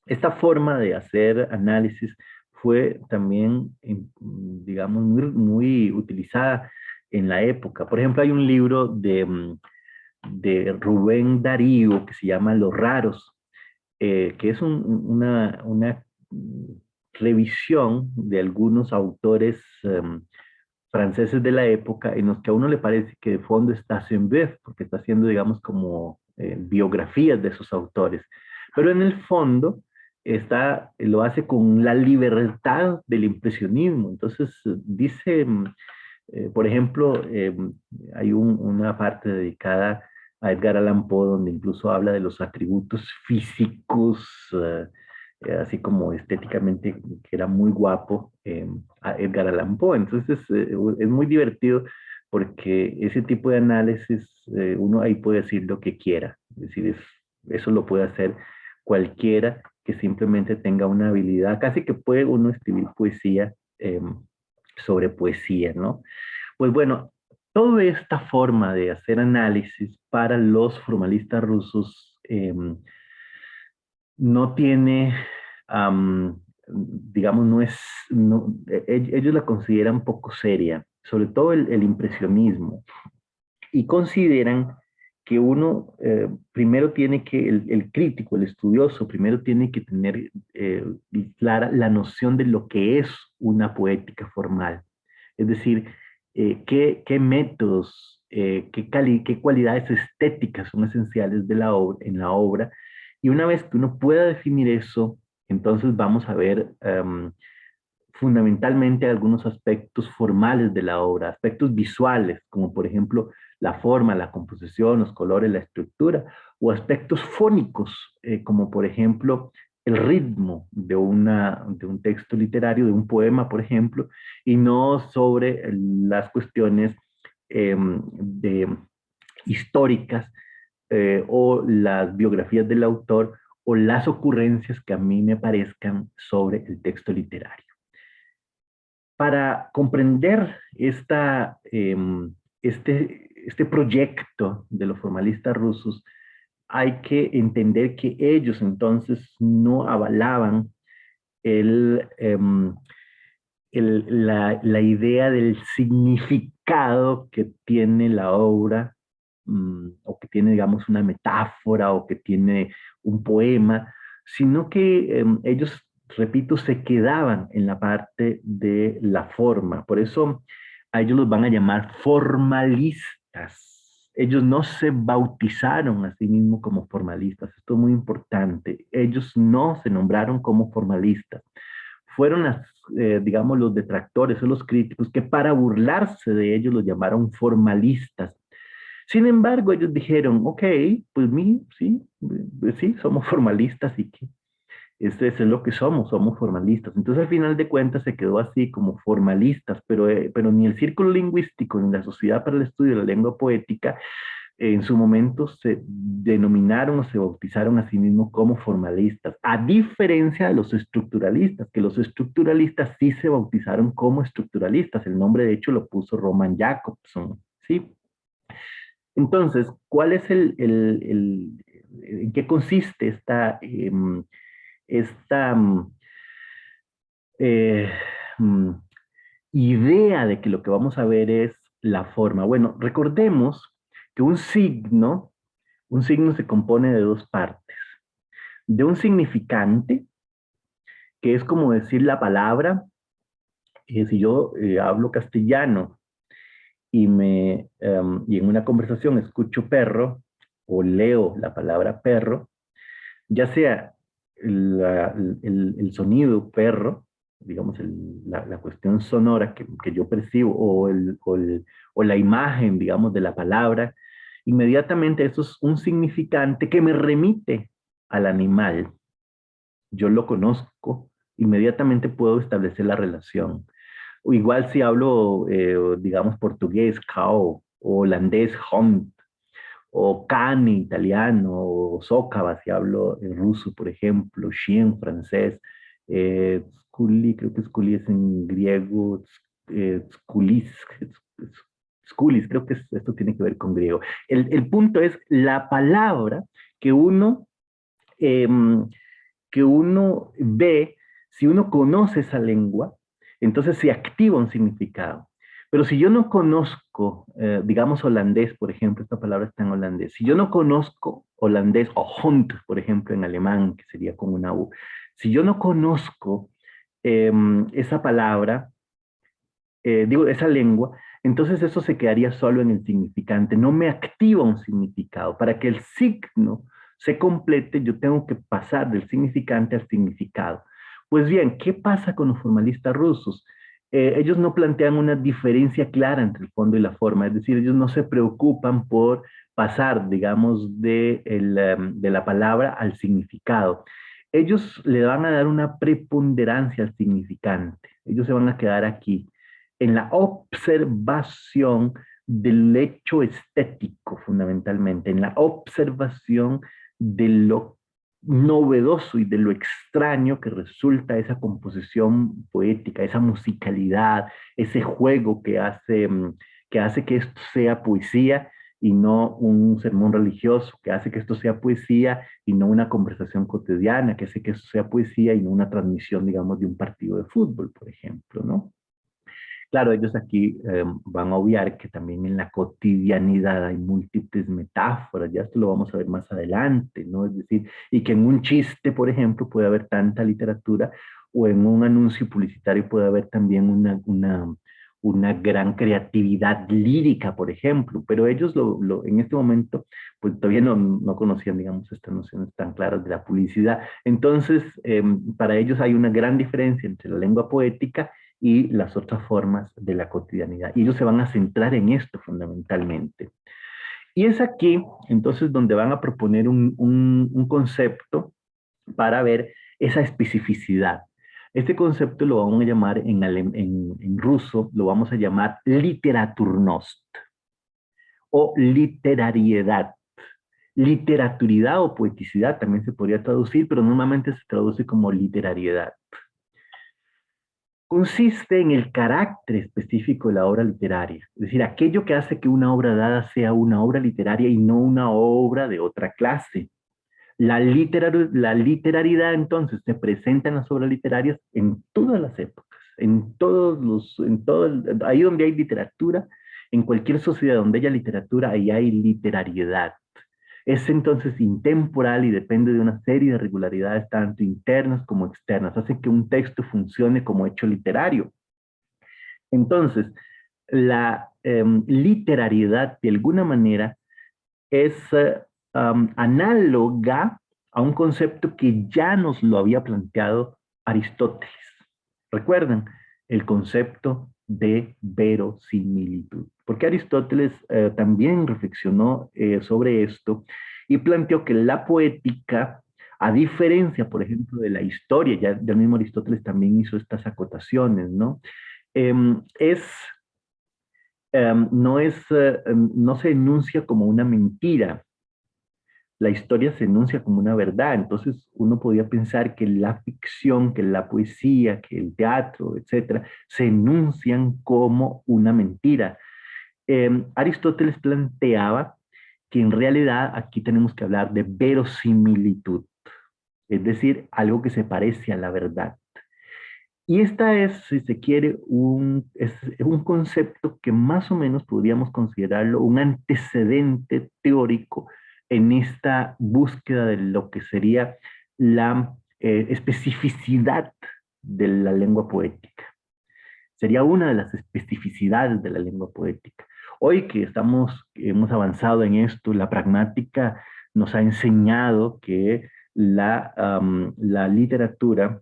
Esta forma de hacer análisis fue también, digamos, muy utilizada en la época. Por ejemplo, hay un libro de Rubén Darío que se llama Los Raros, que es una revisión de algunos autores franceses de la época, en los que a uno le parece que de fondo está Sainte-Beuve, porque está haciendo, digamos, como biografías de esos autores. Pero en el fondo lo hace con la libertad del impresionismo. Entonces dice, por ejemplo, hay una parte dedicada a Edgar Allan Poe, donde incluso habla de los atributos físicos, así como estéticamente, que era muy guapo a Edgar Allan Poe. Entonces, es muy divertido porque ese tipo de análisis, uno ahí puede decir lo que quiera. Es decir, eso lo puede hacer cualquiera que simplemente tenga una habilidad. Casi que puede uno escribir poesía sobre poesía, ¿no? Pues bueno, toda esta forma de hacer análisis para los formalistas rusos no tiene, digamos, ellos la consideran poco seria, sobre todo el impresionismo, y consideran que uno primero tiene que, el crítico, el estudioso, primero tiene que tener clara la noción de lo que es una poética formal. Es decir, qué métodos, qué cualidades estéticas son esenciales en la obra. Y una vez que uno pueda definir eso, entonces vamos a ver fundamentalmente algunos aspectos formales de la obra, aspectos visuales, como por ejemplo la forma, la composición, los colores, la estructura, o aspectos fónicos, como por ejemplo el ritmo de un texto literario, de un poema, por ejemplo, y no sobre las cuestiones de, históricas o las biografías del autor o las ocurrencias que a mí me parezcan sobre el texto literario. Para comprender este proyecto de los formalistas rusos, hay que entender que ellos entonces no avalaban el, la idea del significado que tiene la obra, o que tiene, digamos, una metáfora, o que tiene un poema, sino que ellos, repito, se quedaban en la parte de la forma. Por eso a ellos los van a llamar formalistas. Ellos no se bautizaron a sí mismos como formalistas. Esto es muy importante. Ellos no se nombraron como formalistas. Fueron digamos, los detractores o los críticos que para burlarse de ellos los llamaron formalistas. Sin embargo, ellos dijeron, ok, pues sí, somos formalistas y que es lo que somos formalistas. Entonces, al final de cuentas, se quedó así como formalistas, pero ni el círculo lingüístico ni la Sociedad para el Estudio de la Lengua Poética en su momento se denominaron o se bautizaron a sí mismos como formalistas, a diferencia de los estructuralistas, que los estructuralistas sí se bautizaron como estructuralistas. El nombre, de hecho, lo puso Roman Jakobson, ¿sí? Entonces, ¿cuál es en qué consiste esta eh, mm, idea de que lo que vamos a ver es la forma? Bueno, recordemos que un signo se compone de dos partes. De un significante, que es como decir la palabra, si yo hablo castellano y en una conversación escucho perro o leo la palabra perro, ya sea el sonido perro, digamos, la cuestión sonora que yo percibo, o la imagen, digamos, de la palabra, inmediatamente eso es un significante que me remite al animal. Yo lo conozco, inmediatamente puedo establecer la relación. O igual si hablo, digamos, portugués, cao, o holandés, hond, o cane, italiano, o sócava, si hablo en ruso, por ejemplo, chien, francés, skuli, creo que skuli es en griego, skulis, skulis, creo que esto tiene que ver con griego. El punto es la palabra que eh, que uno ve, si uno conoce esa lengua, entonces se activa un significado. Pero si yo no conozco, digamos holandés, por ejemplo, esta palabra está en holandés, si yo no conozco holandés o hond, por ejemplo, en alemán, que sería con una U, si yo no conozco esa palabra, digo, esa lengua, entonces eso se quedaría solo en el significante, no me activa un significado. Para que el signo se complete, yo tengo que pasar del significante al significado. Pues bien, ¿qué pasa con los formalistas rusos? Ellos no plantean una diferencia clara entre el fondo y la forma, es decir, ellos no se preocupan por pasar, digamos, de la palabra al significado. Ellos le van a dar una preponderancia al significante. Ellos se van a quedar aquí en la observación del hecho estético, fundamentalmente, en la observación de lo novedoso y de lo extraño que resulta esa composición poética, esa musicalidad, ese juego que hace que esto sea poesía y no un sermón religioso, que hace que esto sea poesía y no una conversación cotidiana, que hace que esto sea poesía y no una transmisión, digamos, de un partido de fútbol, por ejemplo, ¿no? Claro, ellos aquí van a obviar que también en la cotidianidad hay múltiples metáforas, ya esto lo vamos a ver más adelante, ¿no? Es decir, y que en un chiste, por ejemplo, puede haber tanta literatura, o en un anuncio publicitario puede haber también una gran creatividad lírica, por ejemplo, pero ellos en este momento, pues todavía no conocían, digamos, estas nociones tan claras de la publicidad. Entonces, para ellos hay una gran diferencia entre la lengua poética y las otras formas de la cotidianidad. Y ellos se van a centrar en esto fundamentalmente. Y es aquí, entonces, donde van a proponer un concepto para ver esa especificidad. Este concepto lo vamos a llamar en ruso, lo vamos a llamar literaturnost o literariedad. Literaturidad o poeticidad también se podría traducir, pero normalmente se traduce como literariedad. Consiste en el carácter específico de la obra literaria, es decir, aquello que hace que una obra dada sea una obra literaria y no una obra de otra clase. La literariedad entonces se presenta en las obras literarias en todas las épocas, ahí donde hay literatura, en cualquier sociedad donde haya literatura, ahí hay literariedad. Es entonces intemporal y depende de una serie de regularidades tanto internas como externas. Hace que un texto funcione como hecho literario. Entonces, la literariedad de alguna manera es análoga a un concepto que ya nos lo había planteado Aristóteles. ¿Recuerdan? El concepto de verosimilitud. Porque Aristóteles también reflexionó sobre esto y planteó que la poética, a diferencia, por ejemplo, de la historia, ya el mismo Aristóteles también hizo estas acotaciones, ¿no? Es no se enuncia como una mentira, la historia se enuncia como una verdad. Entonces uno podía pensar que la ficción, que la poesía, que el teatro, etcétera, se enuncian como una mentira. Aristóteles planteaba que en realidad aquí tenemos que hablar de verosimilitud, es decir, algo que se parece a la verdad. Y esta es, si se quiere, es un concepto que más o menos podríamos considerarlo un antecedente teórico en esta búsqueda de lo que sería la especificidad de la lengua poética. Sería una de las especificidades de la lengua poética. Hoy que hemos avanzado en esto, la pragmática nos ha enseñado que la literatura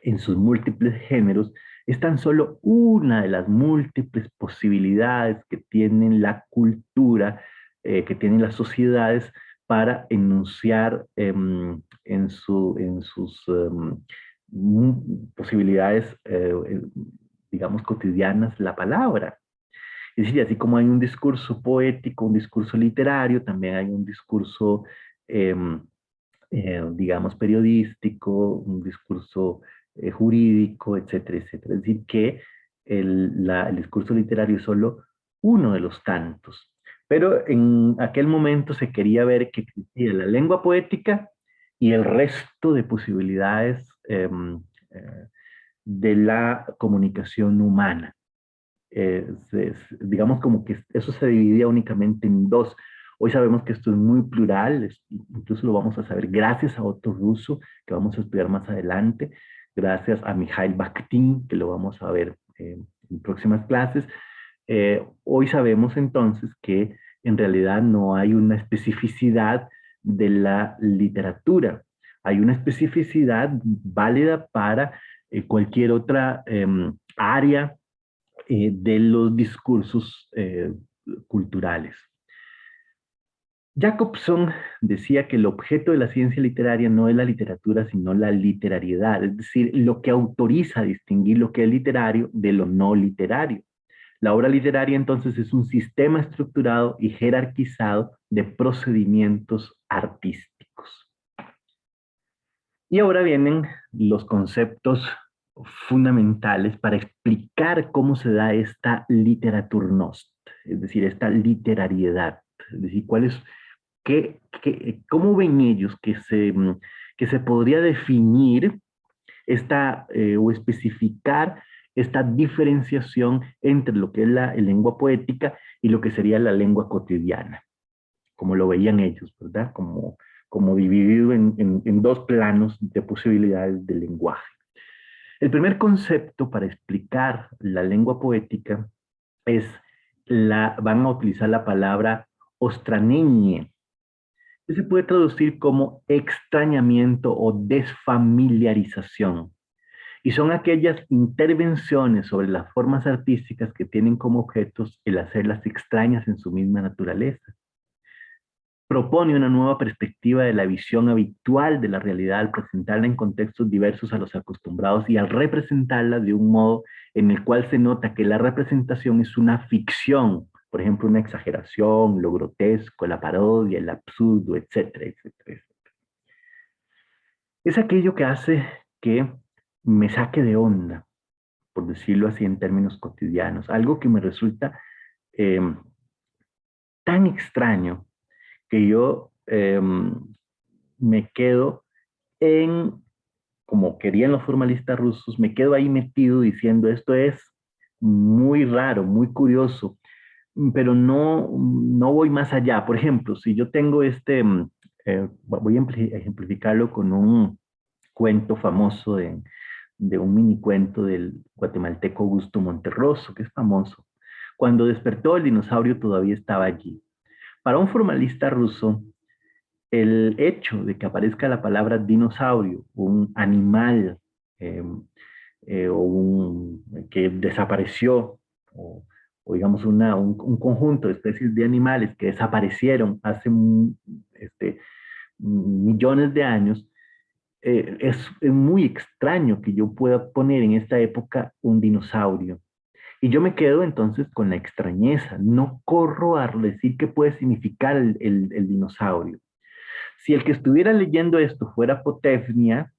en sus múltiples géneros, es tan solo una de las múltiples posibilidades que tienen la cultura, que tienen las sociedades para enunciar en sus posibilidades, digamos, cotidianas la palabra. Es decir, así como hay un discurso poético, un discurso literario, también hay un discurso, digamos, periodístico, un discurso jurídico, etcétera, etcétera. Es decir, que el discurso literario es solo uno de los tantos. Pero en aquel momento se quería ver que existía la lengua poética y el resto de posibilidades de la comunicación humana. Digamos como que eso se dividía únicamente en dos. Hoy sabemos que esto es muy plural, incluso lo vamos a saber gracias a Otto Russo, que vamos a estudiar más adelante, gracias a Mikhail Bakhtin, que lo vamos a ver en próximas clases. Hoy sabemos entonces que en realidad no hay una especificidad de la literatura, hay una especificidad válida para cualquier otra área de los discursos culturales. Jacobson decía que el objeto de la ciencia literaria no es la literatura, sino la literariedad, es decir, lo que autoriza a distinguir lo que es literario de lo no literario. La obra literaria entonces es un sistema estructurado y jerarquizado de procedimientos artísticos. Y ahora vienen los conceptos fundamentales para explicar cómo se da esta literaturnost, es decir, esta literariedad, es decir, cómo ven ellos que se podría definir o especificar esta diferenciación entre lo que es la lengua poética y lo que sería la lengua cotidiana, como lo veían ellos, ¿verdad? Como dividido en dos planos de posibilidades de lenguaje. El primer concepto para explicar la lengua poética es van a utilizar la palabra ostraneñe, que se puede traducir como extrañamiento o desfamiliarización. Y son aquellas intervenciones sobre las formas artísticas que tienen como objetos el hacerlas extrañas en su misma naturaleza. propone una nueva perspectiva de la visión habitual de la realidad al presentarla en contextos diversos a los acostumbrados y al representarla de un modo en el cual se nota que la representación es una ficción, por ejemplo, una exageración, lo grotesco, la parodia, el absurdo, etcétera, etcétera, etcétera. Es aquello que hace que me saque de onda, por decirlo así en términos cotidianos, algo que me resulta eh, tan extraño que yo me quedo en, como querían los formalistas rusos, me quedo ahí metido diciendo esto es muy raro, muy curioso, pero no voy más allá. Por ejemplo, si yo tengo voy a ejemplificarlo con un cuento famoso de un mini cuento del guatemalteco Augusto Monterroso, que es famoso. Cuando despertó, el dinosaurio todavía estaba allí. Para un formalista ruso, el hecho de que aparezca la palabra dinosaurio, un animal eh, que desapareció, o, o digamos un conjunto de especies de animales que desaparecieron hace millones de años, es muy extraño que yo pueda poner en esta época un dinosaurio. Y yo me quedo entonces con la extrañeza, no corro a decir qué puede significar el dinosaurio. Si el que estuviera leyendo esto fuera Potevnia,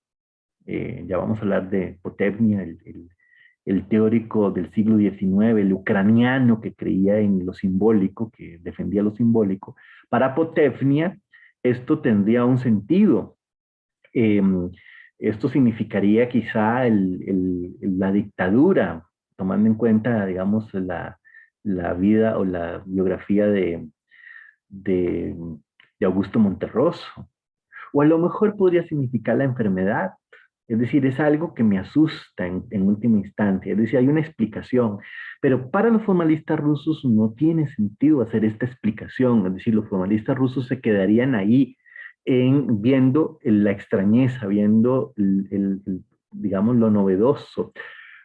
ya vamos a hablar de Potevnia, el teórico del siglo XIX, el ucraniano que creía en lo simbólico, que defendía lo simbólico, para Potevnia esto tendría un sentido. Eh, Esto significaría quizá la dictadura, tomando en cuenta, digamos, la vida o la biografía de, de Augusto Monterroso. O a lo mejor podría significar la enfermedad. Es decir, es algo que me asusta en última instancia. Es decir, hay una explicación. Pero para los formalistas rusos no tiene sentido hacer esta explicación. Es decir, los formalistas rusos se quedarían ahí viendo la extrañeza, viendo, digamos, lo novedoso,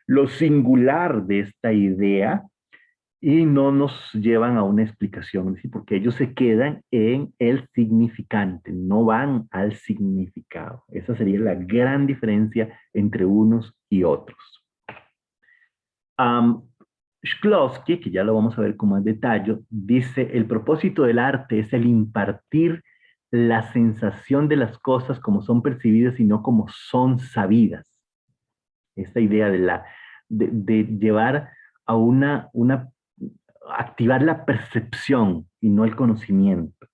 lo singular de esta idea y no nos llevan a una explicación, ¿sí? Porque ellos se quedan en el significante, no van al significado. Esa sería la gran diferencia entre unos y otros. Um, Shklovsky, que ya lo vamos a ver con más detalle, dice, el propósito del arte es el impartir la sensación de las cosas como son percibidas y no como son sabidas. Esta idea de llevar a activar la percepción y no el conocimiento.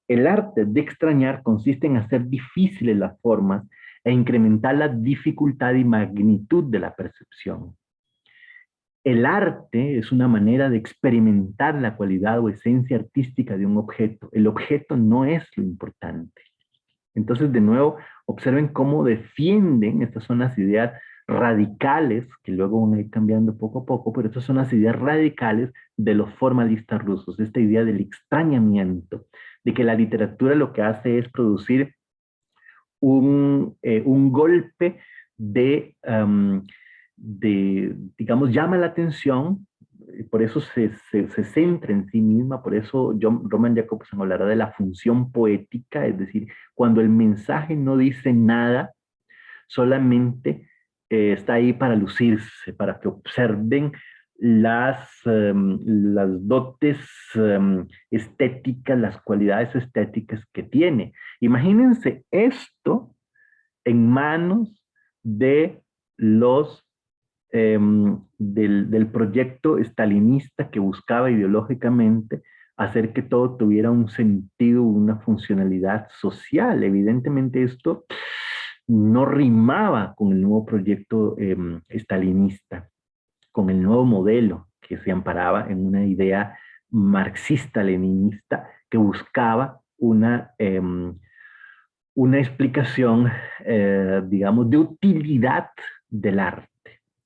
El arte de extrañar consiste en hacer difíciles las formas e incrementar la dificultad y magnitud de la percepción. El arte es una manera de experimentar la cualidad o esencia artística de un objeto. El objeto no es lo importante. Entonces, de nuevo, observen cómo defienden, estas son las ideas radicales, que luego van a ir cambiando poco a poco, pero estas son las ideas radicales de los formalistas rusos, esta idea del extrañamiento, de que la literatura lo que hace es producir un golpe digamos, llama la atención, por eso se centra en sí misma, por eso Roman Jakobson hablará de la función poética, es decir, cuando el mensaje no dice nada, solamente está ahí para lucirse, para que observen las dotes estéticas, las cualidades estéticas que tiene. Imagínense esto en manos de los del proyecto estalinista que buscaba ideológicamente hacer que todo tuviera un sentido, una funcionalidad social. Evidentemente esto no rimaba con el nuevo proyecto estalinista, con el nuevo modelo que se amparaba en una idea marxista-leninista que buscaba una explicación, digamos, de utilidad del arte,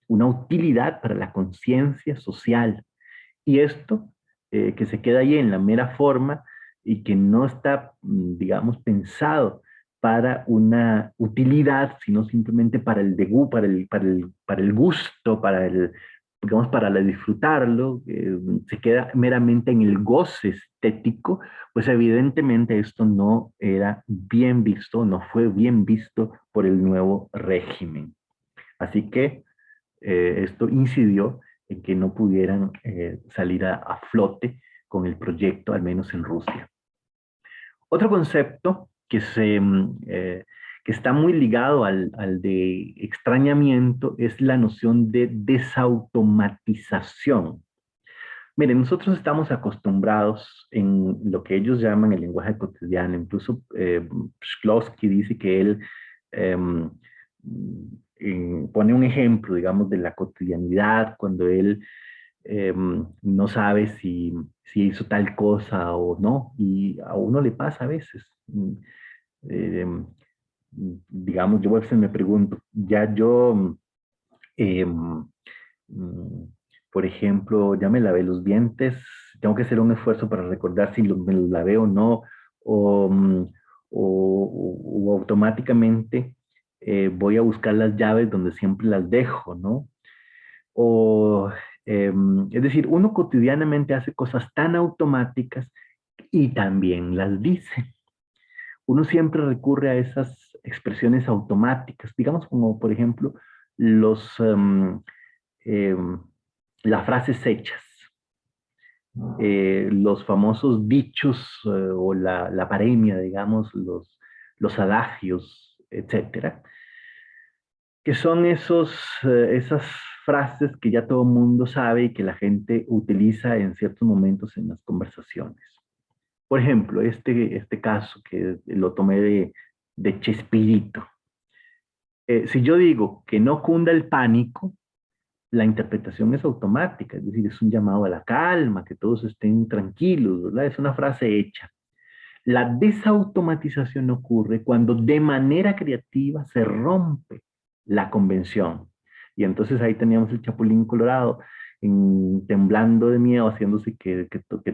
una utilidad para la conciencia social. Y esto, que se queda ahí en la mera forma y que no está, digamos, pensado para una utilidad, sino simplemente para el gusto, digamos, para disfrutarlo, se queda meramente en el goce estético, pues evidentemente esto no era bien visto, no fue bien visto por el nuevo régimen. Así que esto incidió en que no pudieran salir a flote con el proyecto, al menos en Rusia. Otro concepto que está muy ligado al de extrañamiento es la noción de desautomatización. Miren, nosotros estamos acostumbrados en lo que ellos llaman el lenguaje cotidiano. Incluso Shklovsky dice que él eh, pone un ejemplo, digamos, de la cotidianidad, cuando él no sabe si hizo tal cosa o no, y a uno le pasa a veces. Eh, digamos, yo a veces me pregunto, ya yo, eh, mm, por ejemplo, ya me lavé los dientes, tengo que hacer un esfuerzo para recordar si me los lavé o no, o, o automáticamente voy a buscar las llaves donde siempre las dejo, ¿no? O, es decir, uno cotidianamente hace cosas tan automáticas y también las dice. Uno siempre recurre a esas expresiones automáticas, digamos como por ejemplo los, em, las frases hechas, los famosos dichos o la paremia, digamos, los adagios, etcétera, que son esas frases que ya todo el mundo sabe y que la gente utiliza en ciertos momentos en las conversaciones. Por ejemplo, este caso que lo tomé de Chespirito. Si yo digo que no cunda el pánico, la interpretación es automática, es decir, es un llamado a la calma, que todos estén tranquilos, ¿verdad? Es una frase hecha. La desautomatización ocurre cuando de manera creativa se rompe la convención. Y entonces ahí teníamos el Chapulín Colorado temblando de miedo, haciéndose que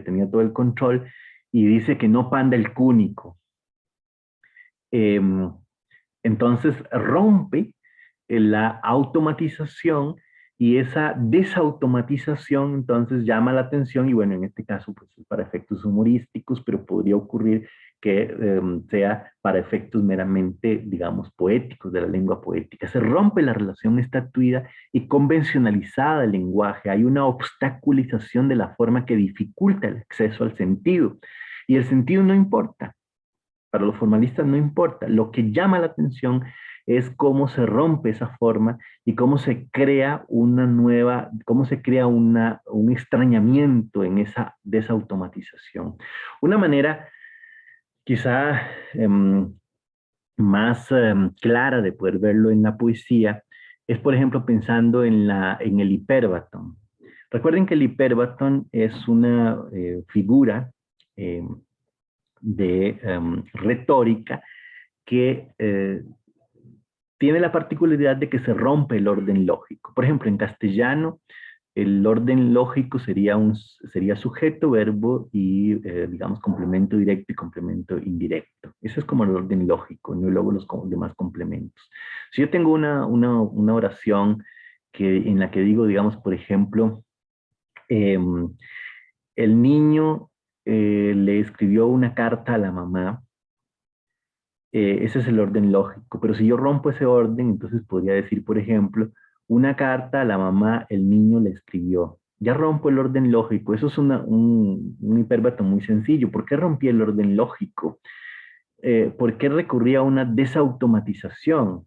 tenía todo el control, y dice que no panda el cúnico. Em, entonces rompe la automatización y esa desautomatización entonces llama la atención y bueno, en este caso pues es para efectos humorísticos, pero podría ocurrir que sea para efectos meramente, digamos, poéticos, de la lengua poética. Se rompe la relación estatuida y convencionalizada del lenguaje. Hay una obstaculización de la forma que dificulta el acceso al sentido. Y el sentido no importa. Para los formalistas no importa. Lo que llama la atención es cómo se rompe esa forma y cómo se crea una nueva, cómo se crea un extrañamiento en esa desautomatización. Una manera quizá más clara de poder verlo en la poesía es, por ejemplo, pensando en el hipérbaton. Recuerden que el hipérbaton es una figura de retórica que tiene la particularidad de que se rompe el orden lógico. Por ejemplo, en castellano, el orden lógico sería sujeto, verbo y, digamos, complemento directo y complemento indirecto. Ese es como el orden lógico, ¿no? Y luego los demás complementos. Si yo tengo una oración en la que digo, digamos, por ejemplo, eh, el niño le escribió una carta a la mamá. Ese es el orden lógico, pero si yo rompo ese orden, entonces podría decir, por ejemplo, una carta a la mamá, el niño le escribió. Ya rompo el orden lógico, eso es un hipérbato muy sencillo. ¿Por qué rompí el orden lógico? ¿Por qué recurrí a una desautomatización?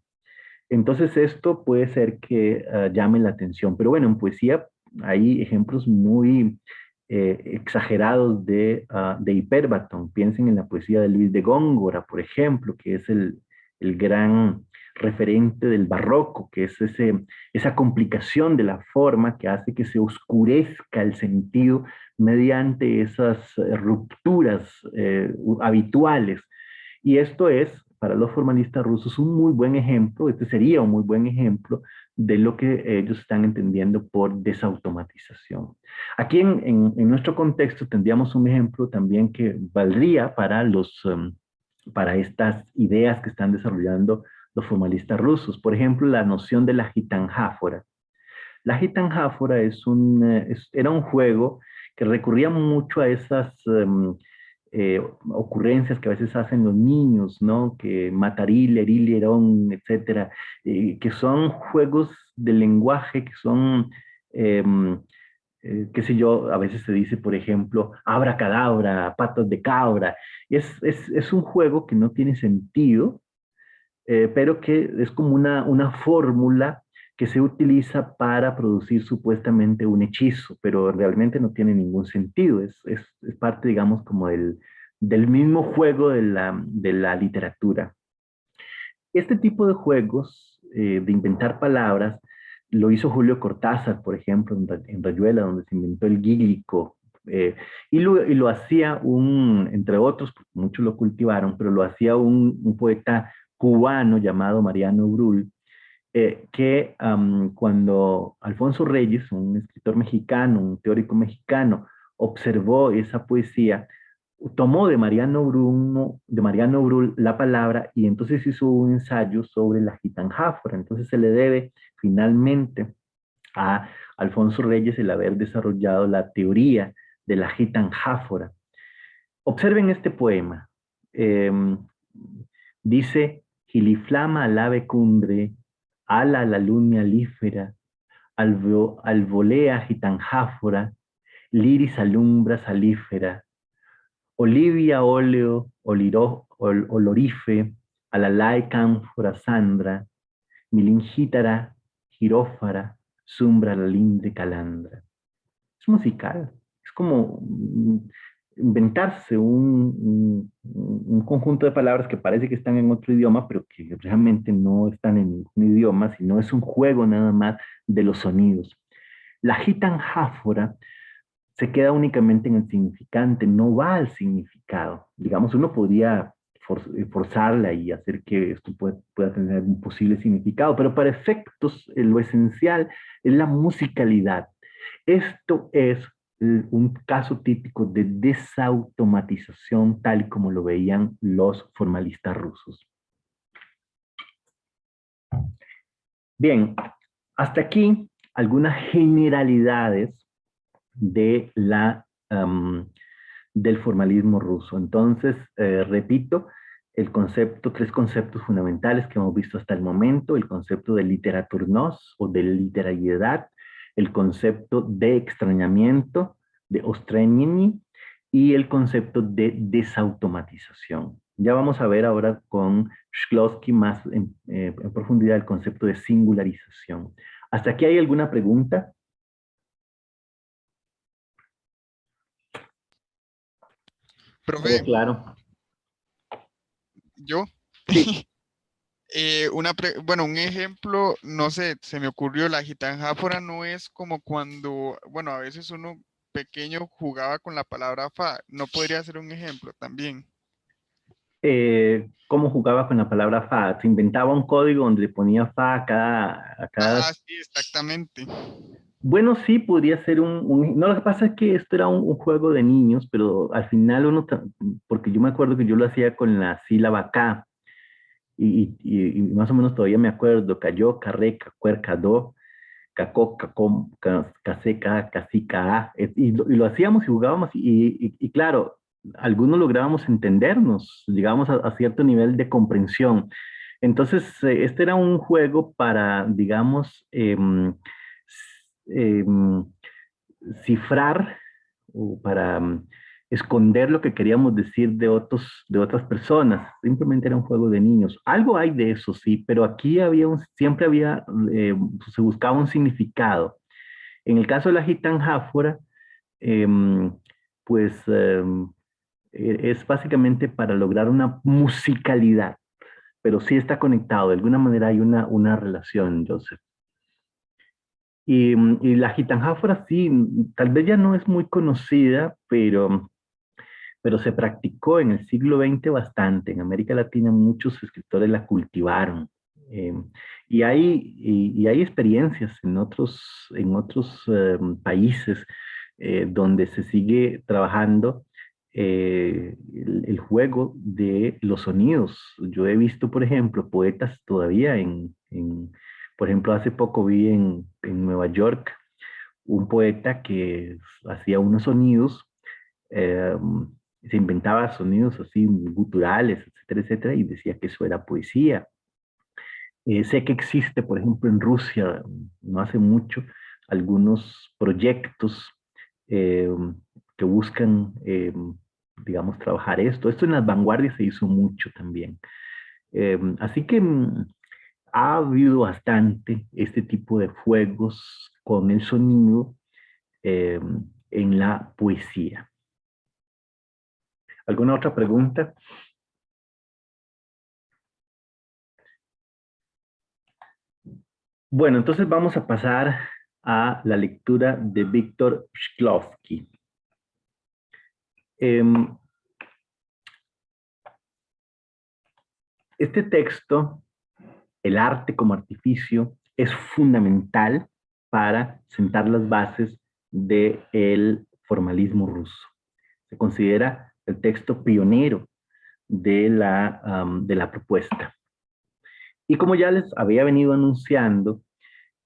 Entonces esto puede ser que llame la atención, pero bueno, en poesía hay ejemplos muy exagerados de hipérbaton. Piensen en la poesía de Luis de Góngora, por ejemplo, que es el gran referente del barroco, que es esa complicación de la forma que hace que se oscurezca el sentido mediante esas rupturas habituales. Y esto es, para los formalistas rusos, un muy buen ejemplo, este sería un muy buen ejemplo de lo que ellos están entendiendo por desautomatización. Aquí en nuestro contexto tendríamos un ejemplo también que valdría para estas ideas que están desarrollando los formalistas rusos. Por ejemplo, la noción de la gitanjáfora. La gitanjáfora era un juego que recurría mucho a esas ocurrencias que a veces hacen los niños, ¿no? Que mataril, eril, lerón, etcétera, que son juegos de lenguaje, que son, em, qué sé yo, a veces se dice, por ejemplo, abracadabra, patas de cabra. Es un juego que no tiene sentido, pero que es como una fórmula que se utiliza para producir supuestamente un hechizo, pero realmente no tiene ningún sentido. Es parte, digamos, como del mismo juego de la literatura. Este tipo de juegos, de inventar palabras, lo hizo Julio Cortázar, por ejemplo, en Rayuela, donde se inventó el gílico, y lo hacía entre otros, porque muchos lo cultivaron, pero lo hacía un poeta cubano llamado Mariano Brul, que cuando Alfonso Reyes, un escritor mexicano, un teórico mexicano, observó esa poesía, tomó de Mariano Brul la palabra y entonces hizo un ensayo sobre la gitanjáfora. Entonces se le debe finalmente a Alfonso Reyes el haber desarrollado la teoría de la gitanjáfora. Observen este poema. Em, Dice, Giliflama al ave cumbre, ala la luna alífera, alvolea gitanjáfora, liris alumbra salífera, olivia óleo, olorife, alalai cánfora sandra, milingítara, girófara, sumbra la linde calandra. Es musical, es como inventarse un conjunto de palabras que parece que están en otro idioma, pero que realmente no están en ningún idioma, sino es un juego nada más de los sonidos. La gitanjáfora se queda únicamente en el significante, no va al significado. Digamos, uno podría forzarla y hacer que esto pueda tener un posible significado, pero para efectos lo esencial es la musicalidad. Esto es un caso típico de desautomatización tal y como lo veían los formalistas rusos. Bien, hasta aquí algunas generalidades de del formalismo ruso. Entonces, repito, tres conceptos fundamentales que hemos visto hasta el momento, el concepto de literaturnos o de literariedad, el concepto de extrañamiento, de ostrenini, y el concepto de desautomatización. Ya vamos a ver ahora con Shklovsky más en profundidad el concepto de singularización. ¿Hasta aquí hay alguna pregunta? Profe, Todo claro. yo, Sí, bueno, un ejemplo, no sé, se me ocurrió, la gitanjáfora no es como cuando, bueno, a veces uno pequeño jugaba con la palabra fa, no podría ser un ejemplo también. cómo jugaba con la palabra fa. Se inventaba un código donde le ponía fa a cada... Ajá, sí, exactamente. Bueno, sí, podría ser No, lo que pasa es que esto era un juego de niños, pero al final porque yo me acuerdo que yo lo hacía con la sílaba K, y más o menos todavía me acuerdo, cayó, carré, cacuer, do, cacó, cacom, casé, casí, ca, y lo hacíamos y jugábamos, y claro, algunos lográbamos entendernos, llegábamos a cierto nivel de comprensión. Entonces, este era un juego para, digamos, em, cifrar o para esconder lo que queríamos decir de otras personas. Simplemente era un juego de niños. Algo hay de eso, sí, pero aquí siempre había, se buscaba un significado. En el caso de la gitanjáfora, em, pues es básicamente para lograr una musicalidad, pero sí está conectado. De alguna manera hay una relación, Joseph. Y la gitanjáfora sí, tal vez ya no es muy conocida, pero se practicó en el siglo XX bastante. En América Latina muchos escritores la cultivaron. Eh, y hay experiencias en otros países donde se sigue trabajando el juego de los sonidos. Yo he visto, por ejemplo, poetas todavía Por ejemplo, hace poco vi en Nueva York un poeta que hacía unos sonidos, eh, se inventaba sonidos así guturales, etcétera, etcétera, y decía que eso era poesía. Sé que existe, por ejemplo, en Rusia, no hace mucho, algunos proyectos eh, que buscan, digamos, trabajar esto. Esto en las vanguardias se hizo mucho también. Así que ha habido bastante este tipo de juegos con el sonido eh, en la poesía. ¿Alguna otra pregunta? Bueno, entonces vamos a pasar a la lectura de Víctor Shklovsky. Em, este texto, El arte como artificio, es fundamental para sentar las bases del formalismo ruso. Se considera el texto pionero de la propuesta. Y como ya les había venido anunciando,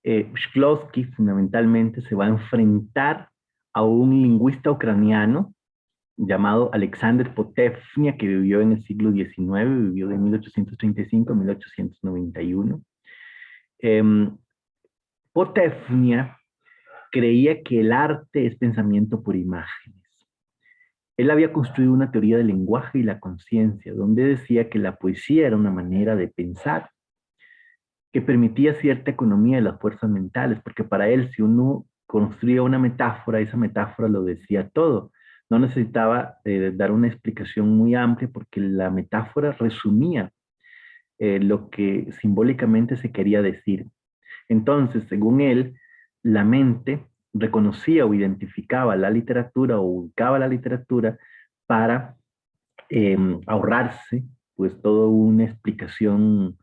Shklovsky fundamentalmente se va a enfrentar a un lingüista ucraniano llamado Alexander Potefnia, que vivió en el siglo XIX, vivió de 1835 a 1891. Potefnia creía que el arte es pensamiento por imágenes. Él había construido una teoría del lenguaje y la conciencia, donde decía que la poesía era una manera de pensar, que permitía cierta economía de las fuerzas mentales, porque para él, si uno construía una metáfora, esa metáfora lo decía todo. No necesitaba dar una explicación muy amplia porque la metáfora resumía lo que simbólicamente se quería decir. Entonces, según él, la mente reconocía o identificaba la literatura o ubicaba la literatura para ahorrarse pues toda una explicación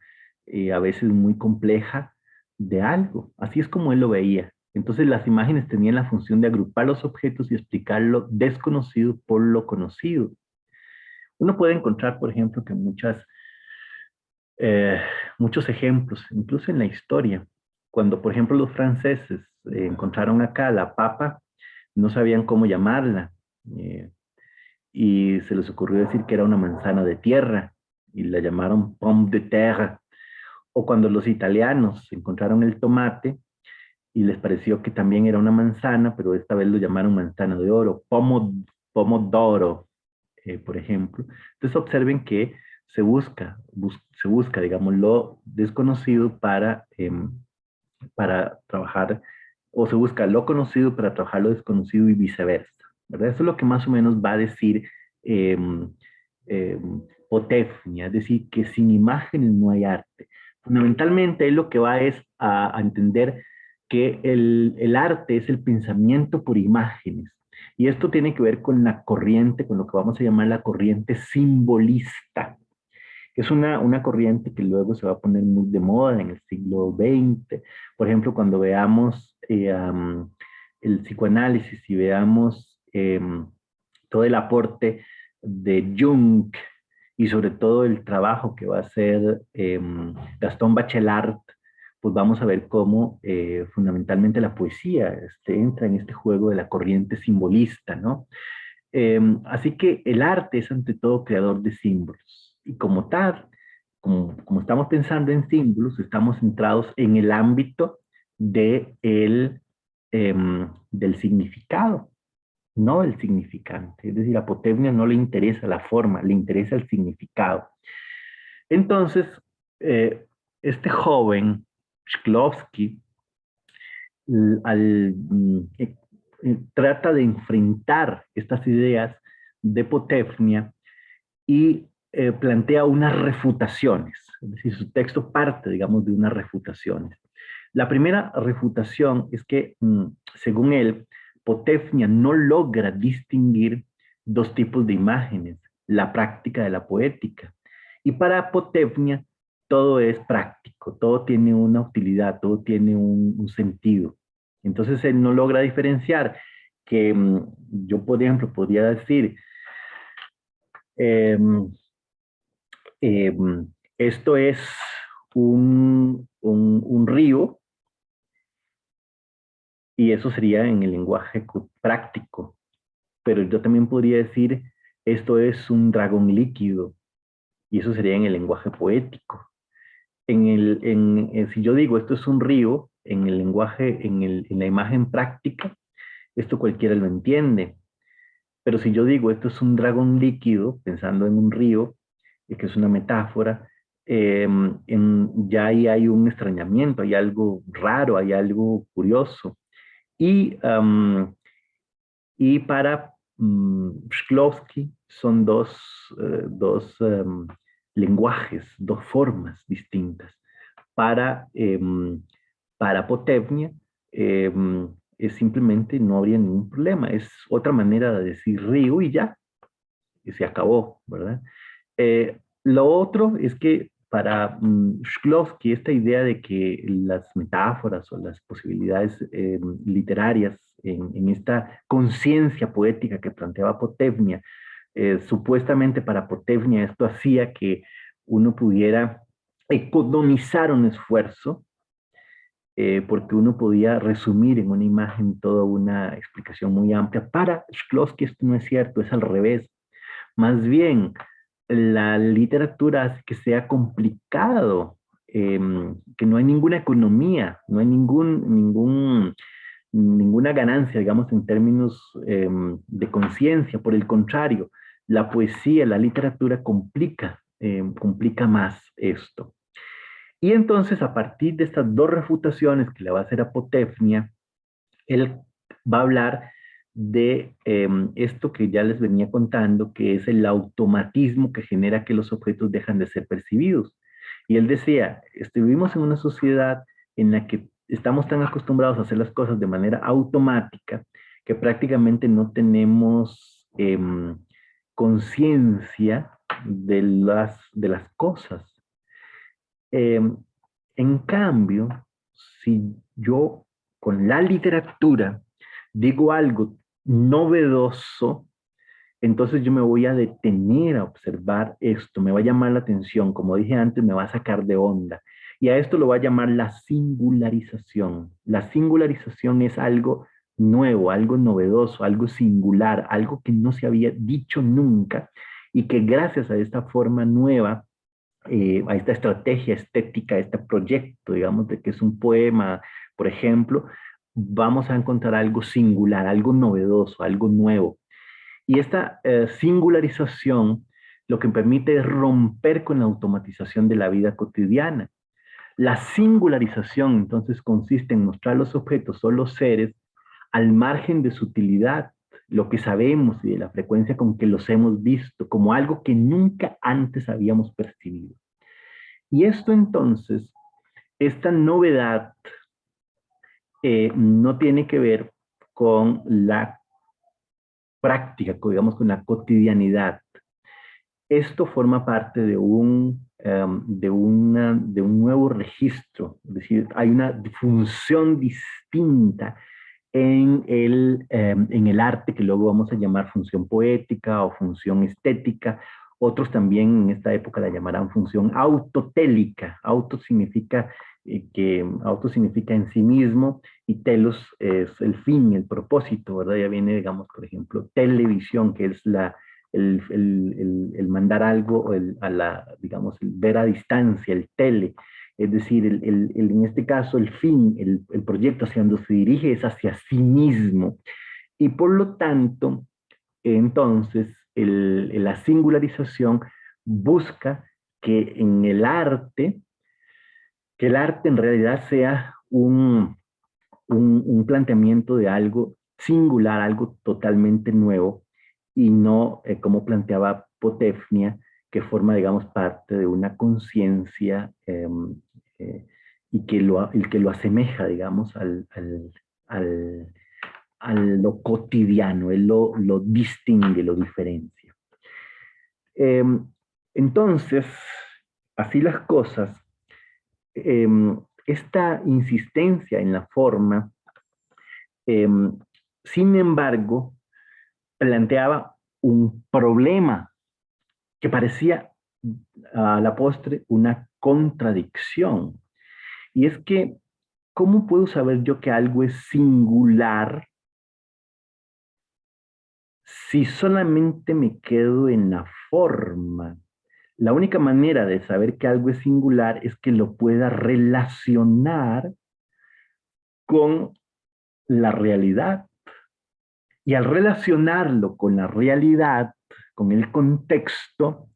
a veces muy compleja de algo. Así es como él lo veía. Entonces las imágenes tenían la función de agrupar los objetos y explicar lo desconocido por lo conocido. Uno puede encontrar, por ejemplo, que eh, muchos ejemplos, incluso en la historia, cuando, por ejemplo, los franceses encontraron acá la papa, no sabían cómo llamarla. Eh, y se les ocurrió decir que era una manzana de tierra y la llamaron pomme de terre. O cuando los italianos encontraron el tomate y les pareció que también era una manzana, pero esta vez lo llamaron manzana de oro, pomodoro, por ejemplo. Entonces observen que se busca, digamos, lo desconocido para trabajar, o se busca lo conocido para trabajar lo desconocido y viceversa, ¿verdad? Eso es lo que más o menos va a decir eh, eh, Potefnia, es decir, que sin imágenes no hay arte. Fundamentalmente, él lo que va es a entender que el arte es el pensamiento por imágenes. Y esto tiene que ver con la corriente, con lo que vamos a llamar la corriente simbolista. Es una corriente que luego se va a poner muy de moda en el siglo XX. Por ejemplo, cuando veamos el psicoanálisis y veamos todo el aporte de Jung y sobre todo el trabajo que va a hacer Gastón Bachelard, pues vamos a ver cómo fundamentalmente la poesía entra en este juego de la corriente simbolista, ¿no? Así que el arte es ante todo creador de símbolos. Y como tal, como estamos pensando en símbolos, estamos centrados en el ámbito del significado, no el significante. Es decir, a Potevnia no le interesa la forma, le interesa el significado. Entonces, eh, este joven, Shklovsky, trata de enfrentar estas ideas de Potefnia y plantea unas refutaciones. Es decir, su texto parte, digamos, de unas refutaciones. La primera refutación es que, según él, Potefnia no logra distinguir dos tipos de imágenes, la práctica de la poética. Y para Potefnia todo es práctico, todo tiene una utilidad, todo tiene un sentido. Entonces él no logra diferenciar que yo, por ejemplo, podría decir, eh, eh, esto es un río, y eso sería en el lenguaje práctico. Pero yo también podría decir, esto es un dragón líquido, y eso sería en el lenguaje poético. Si yo digo esto es un río, en el lenguaje, en la imagen práctica, esto cualquiera lo entiende. Pero si yo digo esto es un dragón líquido, pensando en un río, que es una metáfora, ya ahí hay un extrañamiento, hay algo raro, hay algo curioso. Y, y para Shklovsky son dos lenguajes, dos formas distintas. Para, para Potevnia es simplemente no habría ningún problema, es otra manera de decir río y ya, y se acabó, ¿verdad? Lo otro es que para Shklovsky esta idea de que las metáforas o las posibilidades literarias en esta conciencia poética que planteaba Potevnia, supuestamente para Potevnia esto hacía que uno pudiera economizar un esfuerzo, porque uno podía resumir en una imagen toda una explicación muy amplia. Para Shklovsky esto no es cierto, es al revés. Más bien, la literatura hace que sea complicado, que no hay ninguna economía, no hay ninguna ganancia, digamos, en términos de conciencia. Por el contrario, la poesía, la literatura complica más esto. Y entonces, a partir de estas dos refutaciones que le va a hacer a Potefnia, él va a hablar de esto que ya les venía contando, que es el automatismo que genera que los objetos dejan de ser percibidos. Y él decía, vivimos en una sociedad en la que estamos tan acostumbrados a hacer las cosas de manera automática que prácticamente no tenemos conciencia de las cosas. En cambio, si yo con la literatura digo algo novedoso, entonces yo me voy a detener a observar esto, me va a llamar la atención, como dije antes, me va a sacar de onda. Y a esto lo va a llamar la singularización. La singularización es algo nuevo, algo novedoso, algo singular, algo que no se había dicho nunca y que gracias a esta forma nueva, a esta estrategia estética, a este proyecto, digamos, de que es un poema, por ejemplo, vamos a encontrar algo singular, algo novedoso, algo nuevo. Y esta singularización lo que permite es romper con la automatización de la vida cotidiana. La singularización entonces consiste en mostrar los objetos o los seres al margen de su utilidad, lo que sabemos y de la frecuencia con que los hemos visto, como algo que nunca antes habíamos percibido. Y esto entonces, esta novedad no tiene que ver con la práctica, digamos, con la cotidianidad. Esto forma parte de un nuevo registro, es decir, hay una función distinta en el arte, que luego vamos a llamar función poética o función estética. Otros también en esta época la llamarán función autotélica. Auto significa en sí mismo y telos es el fin, el propósito, ¿verdad? Ya viene, digamos, por ejemplo, televisión, que es el mandar algo, digamos, el ver a distancia, el tele. Es decir, en este caso, el fin, el proyecto hacia donde se dirige es hacia sí mismo. Y por lo tanto, entonces, la singularización busca que en que el arte en realidad sea un planteamiento de algo singular, algo totalmente nuevo, y no como planteaba Potefnia, que forma, digamos, parte de una conciencia eh, y que lo asemeja, digamos, al, a lo cotidiano, él lo distingue, lo diferencia. Eh, entonces, así las cosas, eh, esta insistencia en la forma, eh, sin embargo, planteaba un problema que parecía a la postre una contradicción. Y es que, ¿cómo puedo saber yo que algo es singular si solamente me quedo en la forma? La única manera de saber que algo es singular es que lo pueda relacionar con la realidad. Y al relacionarlo con la realidad, con el contexto,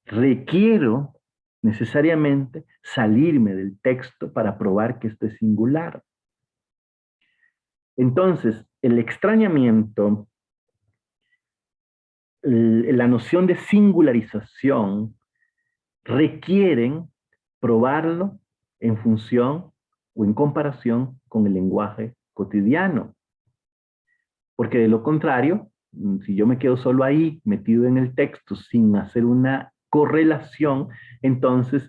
requiero necesariamente salirme del texto para probar que esto es singular. Entonces, el extrañamiento, la noción de singularización, requieren probarlo en función o en comparación con el lenguaje cotidiano. Porque de lo contrario, si yo me quedo solo ahí, metido en el texto, sin hacer una correlación, entonces,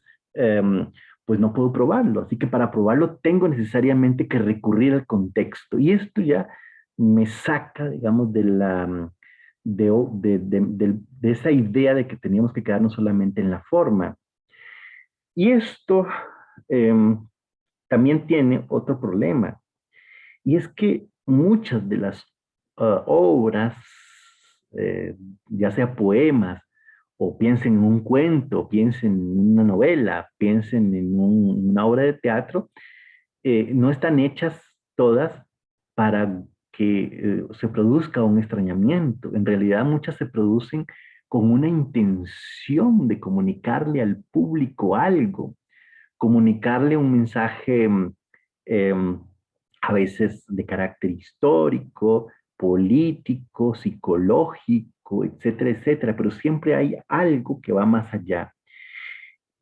pues no puedo probarlo. Así que para probarlo tengo necesariamente que recurrir al contexto. Y esto ya me saca, digamos, de esa idea de que teníamos que quedarnos solamente en la forma. Y esto también tiene otro problema. Y es que muchas de las obras, eh, ya sea poemas, o piensen en un cuento, piensen en una novela, piensen en una obra de teatro, no están hechas todas para que se produzca un extrañamiento. En realidad muchas se producen con una intención de comunicarle al público algo, comunicarle un mensaje eh, a veces de carácter histórico, político, psicológico, etcétera, etcétera, pero siempre hay algo que va más allá.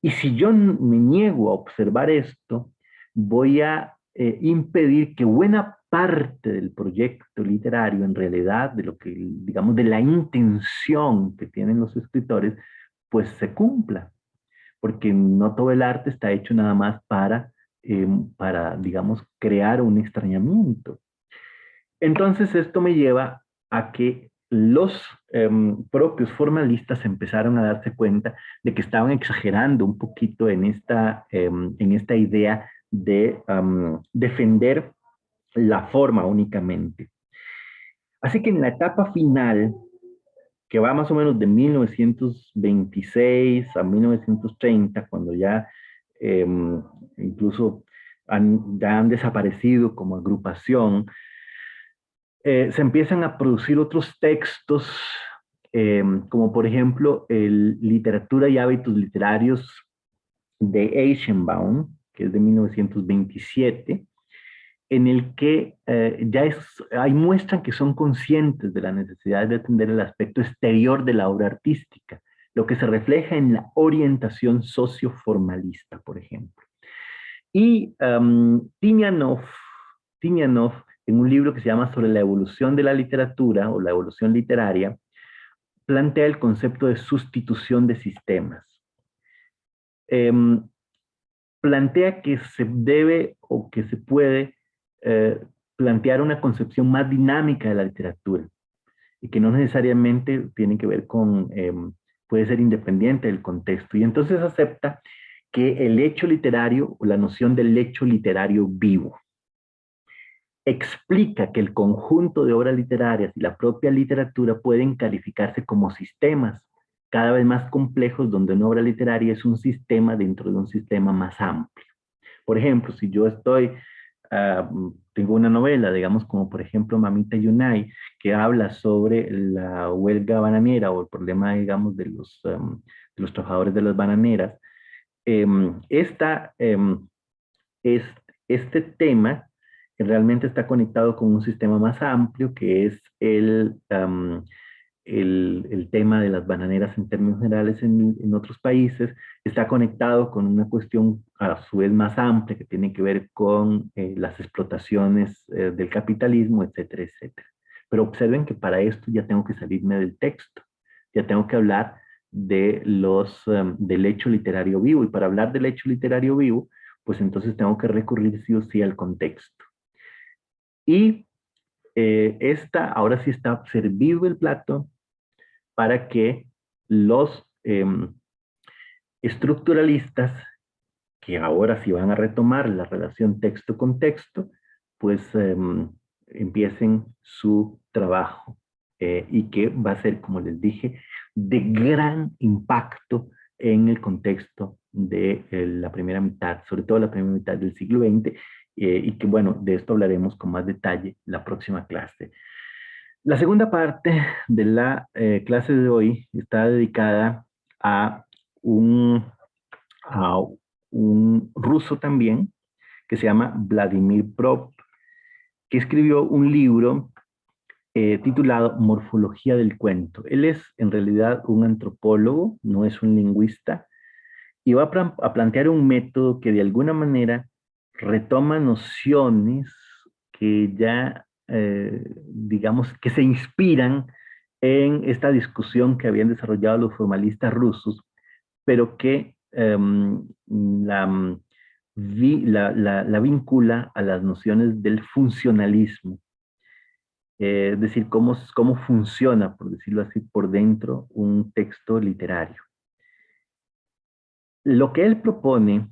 Y si yo me niego a observar esto, voy a impedir que buena parte del proyecto literario, en realidad, de lo que, digamos, de la intención que tienen los escritores, pues se cumpla, porque no todo el arte está hecho nada más para digamos, crear un extrañamiento. Entonces esto me lleva a que los propios formalistas empezaron a darse cuenta de que estaban exagerando un poquito en esta idea de defender la forma únicamente. Así que en la etapa final, que va más o menos de 1926 a 1930, cuando ya eh, incluso ya han desaparecido como agrupación, se empiezan a producir otros textos, como por ejemplo el Literatura y Hábitos Literarios de Eichenbaum, que es de 1927, en el que ahí muestran que son conscientes de la necesidad de atender el aspecto exterior de la obra artística, lo que se refleja en la orientación socioformalista, por ejemplo. Y Tinianov, en un libro que se llama Sobre la evolución de la literatura o la evolución literaria, plantea el concepto de sustitución de sistemas. Um, Plantea que se debe o que se puede eh, plantear una concepción más dinámica de la literatura y que no necesariamente tiene que ver puede ser independiente del contexto. Y entonces acepta que el hecho literario, o la noción del hecho literario vivo, explica que el conjunto de obras literarias y la propia literatura pueden calificarse como sistemas cada vez más complejos, donde una obra literaria es un sistema dentro de un sistema más amplio. Por ejemplo, si yo tengo una novela, digamos como por ejemplo Mamita Yunay, que habla sobre la huelga bananera o el problema, digamos, de los trabajadores de las bananeras, esta, es, este tema realmente está conectado con un sistema más amplio, que es el tema de las bananeras en términos generales en otros países, está conectado con una cuestión a su vez más amplia que tiene que ver con las explotaciones del capitalismo, etcétera, etcétera. Pero observen que para esto ya tengo que salirme del texto, ya tengo que hablar del hecho literario vivo, y para hablar del hecho literario vivo, pues entonces tengo que recurrir sí o sí al contexto. Y ahora sí está servido el plato para que los estructuralistas, que ahora sí van a retomar la relación texto con texto, pues empiecen su trabajo y que va a ser, como les dije, de gran impacto en el contexto de la primera mitad, sobre todo la primera mitad del siglo XX, y que bueno, de esto hablaremos con más detalle la próxima clase. La segunda parte de la clase de hoy está dedicada a un, a un ruso también, que se llama Vladimir Prop, que escribió un libro titulado Morfología del cuento. Él es en realidad un antropólogo, no es un lingüista, y va a plantear un método que de alguna manera retoma nociones que ya, digamos, que se inspiran en esta discusión que habían desarrollado los formalistas rusos, pero que la vincula a las nociones del funcionalismo, es decir, cómo funciona, por decirlo así, por dentro un texto literario. Lo que él propone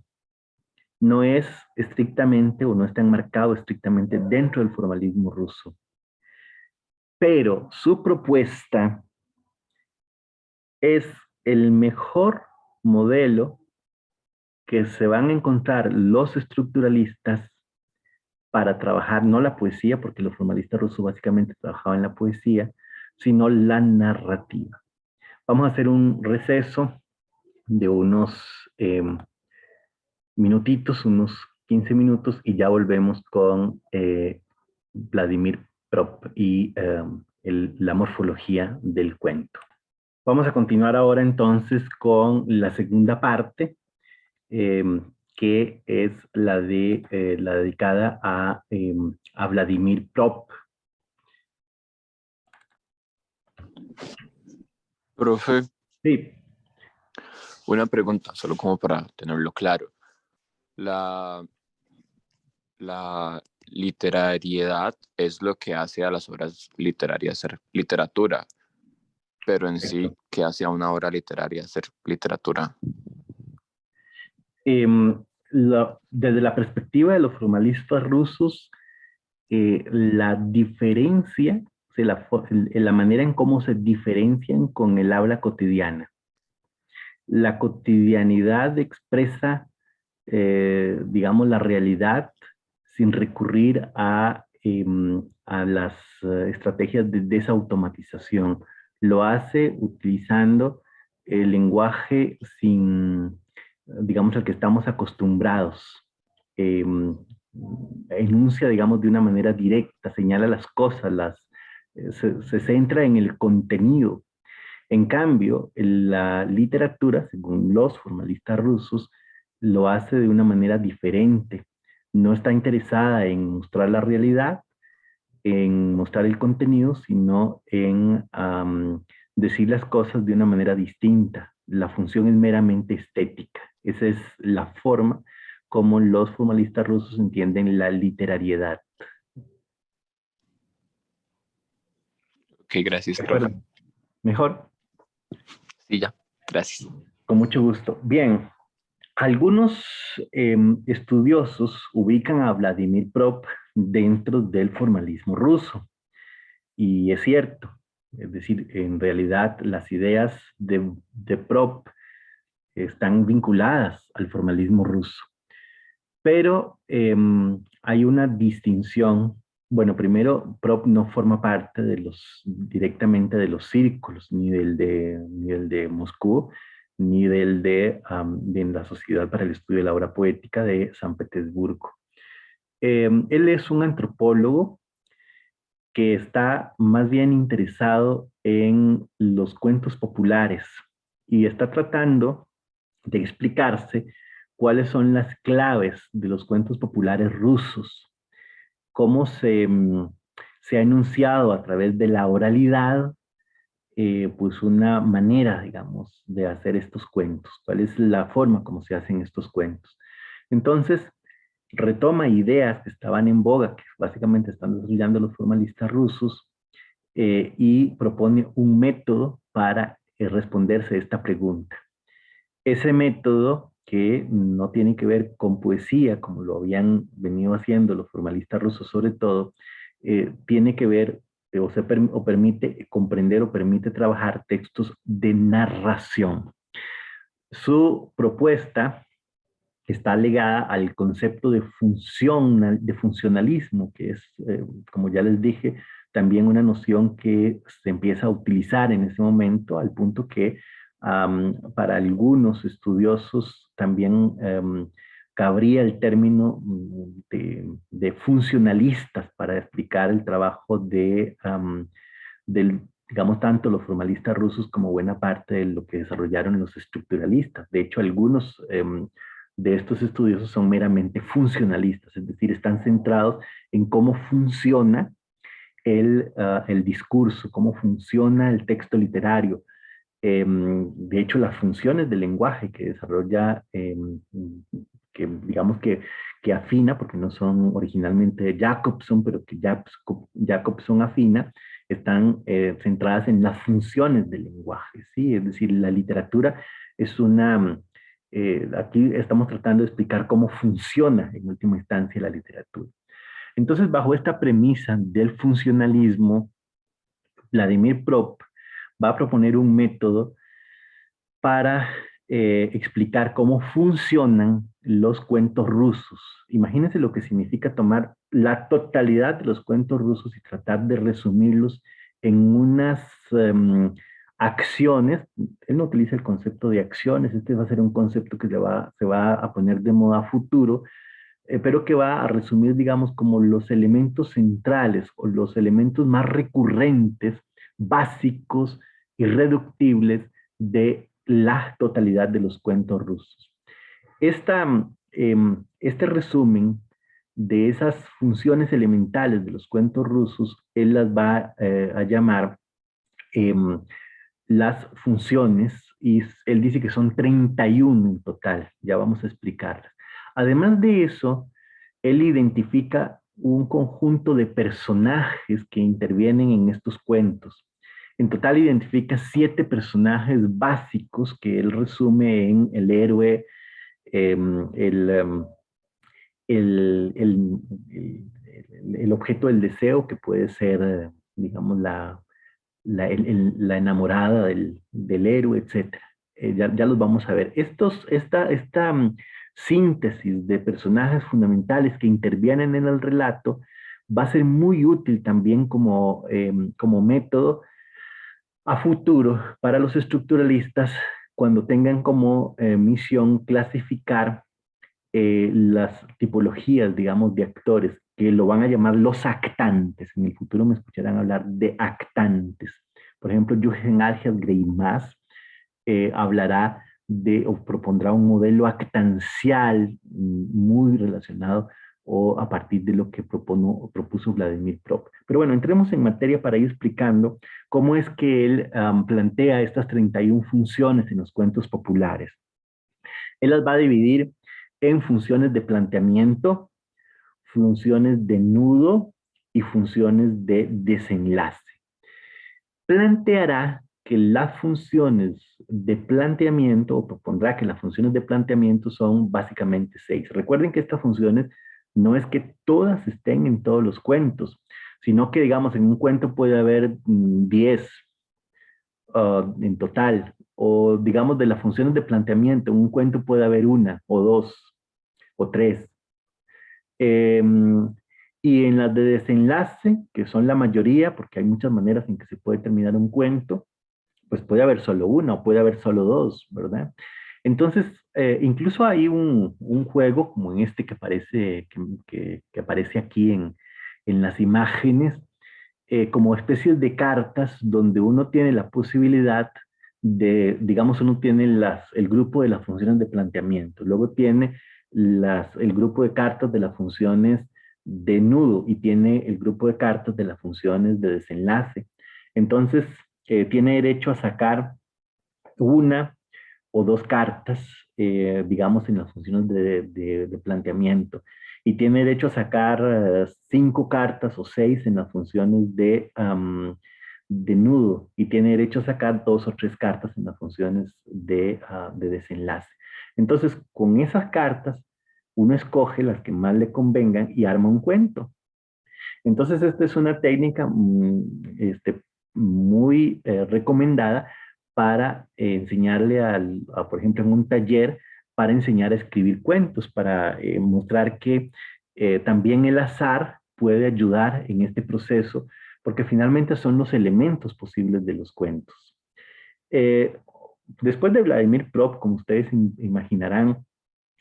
no es estrictamente o no está enmarcado estrictamente dentro del formalismo ruso, pero su propuesta es el mejor modelo que se van a encontrar los estructuralistas para trabajar no la poesía, porque los formalistas rusos básicamente trabajaban la poesía, sino la narrativa. Vamos a hacer un receso de unos minutitos, unos 15 minutos, y ya volvemos con Vladimir Prop y la morfología del cuento. Vamos a continuar ahora entonces con la segunda parte, eh, que es la dedicada a Vladimir Prop. Profe, Sí, una pregunta, solo como para tenerlo claro. La, la literariedad es lo que hace a las obras literarias ser literatura, pero en sí, correcto. ¿qué hace a una obra literaria ser literatura? Eh, Desde la perspectiva de los formalistas rusos, la diferencia, o sea, la manera en cómo se diferencian con el habla cotidiana. La cotidianidad expresa, digamos, la realidad sin recurrir a las estrategias de desautomatización. Lo hace utilizando el lenguaje sin, digamos, al que estamos acostumbrados. Enuncia, digamos, de una manera directa, señala las cosas, se centra en el contenido. En cambio, la literatura, según los formalistas rusos, lo hace de una manera diferente. No está interesada en mostrar la realidad, en mostrar el contenido, sino en decir las cosas de una manera distinta. La función es meramente estética. Esa es la forma como los formalistas rusos entienden la literariedad. Ok, gracias, ¿De profe. acuerdo? ¿Mejor? Sí, ya, gracias. Con mucho gusto. Bien, algunos estudiosos ubican a Vladimir Prop dentro del formalismo ruso, y es cierto. Es decir, en realidad las ideas de Prop están vinculadas al formalismo ruso. Pero hay una distinción. Bueno, primero, Prop no forma parte directamente de los círculos, ni del de Moscú, ni de la Sociedad para el Estudio de la Obra Poética de San Petersburgo. Él es un antropólogo que está más bien interesado en los cuentos populares y está tratando de explicarse cuáles son las claves de los cuentos populares rusos, cómo se ha enunciado a través de la oralidad, pues una manera, digamos, de hacer estos cuentos, cuál es la forma como se hacen estos cuentos. Entonces, retoma ideas que estaban en boga, que básicamente están desarrollando los formalistas rusos, y propone un método para responderse esta pregunta. Ese método, que no tiene que ver con poesía, como lo habían venido haciendo los formalistas rusos sobre todo, tiene que ver o permite comprender o permite trabajar textos de narración. Su propuesta está ligada al concepto de funcionalismo, que es, como ya les dije, también una noción que se empieza a utilizar en ese momento, al punto que para algunos estudiosos también cabría el término de funcionalistas para explicar el trabajo del, digamos, tanto los formalistas rusos como buena parte de lo que desarrollaron los estructuralistas. De hecho, algunos de estos estudiosos son meramente funcionalistas, es decir, están centrados en cómo funciona el discurso, cómo funciona el texto literario. De hecho, las funciones del lenguaje que desarrolla, que digamos que afina, porque no son originalmente de Jacobson, pero que Jacobson afina, están centradas en las funciones del lenguaje, ¿sí? Es decir, la literatura es una... aquí estamos tratando de explicar cómo funciona en última instancia la literatura. Entonces, bajo esta premisa del funcionalismo, Vladimir Prop va a proponer un método para explicar cómo funcionan los cuentos rusos. Imagínense lo que significa tomar la totalidad de los cuentos rusos y tratar de resumirlos en unas acciones. Él no utiliza el concepto de acciones, este va a ser un concepto que se va a poner de moda a futuro, pero que va a resumir, digamos, como los elementos centrales o los elementos más recurrentes, básicos, irreductibles de la totalidad de los cuentos rusos. Este resumen de esas funciones elementales de los cuentos rusos, él las va a llamar las funciones, y él dice que son 31 en total, ya vamos a explicarlas. Además de eso, él identifica un conjunto de personajes que intervienen en estos cuentos. En total identifica 7 personajes básicos que él resume en el héroe, el, el objeto del deseo, que puede ser, digamos, la enamorada del héroe, etc. Ya los vamos a ver. Esta síntesis de personajes fundamentales que intervienen en el relato va a ser muy útil también como método a futuro para los estructuralistas cuando tengan como misión clasificar las tipologías, digamos, de actores, que lo van a llamar los actantes. En el futuro me escucharán hablar de actantes. Por ejemplo, Jürgen Algerd Greimas hablará o propondrá un modelo actancial muy relacionado o a partir de lo que propuso Vladimir Prop. Pero bueno, entremos en materia para ir explicando cómo es que él plantea estas 31 funciones en los cuentos populares. Él las va a dividir en funciones de planteamiento, funciones de nudo y funciones de desenlace. Planteará que las funciones de planteamiento, o propondrá que las funciones de planteamiento son básicamente 6. Recuerden que estas funciones no es que todas estén en todos los cuentos, sino que, digamos, en un cuento puede haber 10 en total, o digamos de las funciones de planteamiento, en un cuento puede haber 1 o 2 o 3. Y en las de desenlace, que son la mayoría, porque hay muchas maneras en que se puede terminar un cuento, pues puede haber solo 1 o puede haber solo 2, ¿verdad? Entonces, incluso hay un juego como en este que aparece aquí en las imágenes, como especies de cartas donde uno tiene la posibilidad de, digamos, uno tiene el grupo de las funciones de planteamiento, luego tiene el grupo de cartas de las funciones de nudo y tiene el grupo de cartas de las funciones de desenlace. Entonces, tiene derecho a sacar 1 o 2 cartas, digamos, en las funciones de planteamiento. Y tiene derecho a sacar 5 cartas o 6 en las funciones de nudo y tiene derecho a sacar 2 o 3 cartas en las funciones de desenlace. Entonces, con esas cartas, uno escoge las que más le convengan y arma un cuento. Entonces, esta es una técnica muy recomendada para enseñarle por ejemplo, en un taller, para enseñar a escribir cuentos, para mostrar que también el azar puede ayudar en este proceso, porque finalmente son los elementos posibles de los cuentos. Eh, Después de Vladimir Prop, como ustedes imaginarán,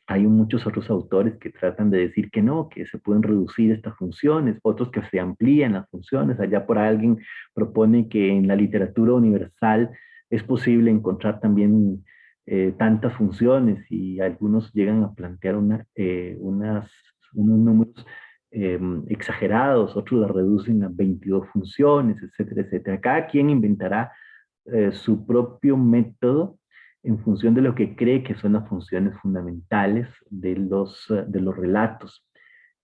hay muchos otros autores que tratan de decir que no, que se pueden reducir estas funciones, otros que se amplían las funciones. Allá por alguien propone que en la literatura universal es posible encontrar también tantas funciones y algunos llegan a plantear unos números exagerados, otros las reducen a 22 funciones, etcétera, etcétera. Cada quien inventará su propio método en función de lo que cree que son las funciones fundamentales de los relatos.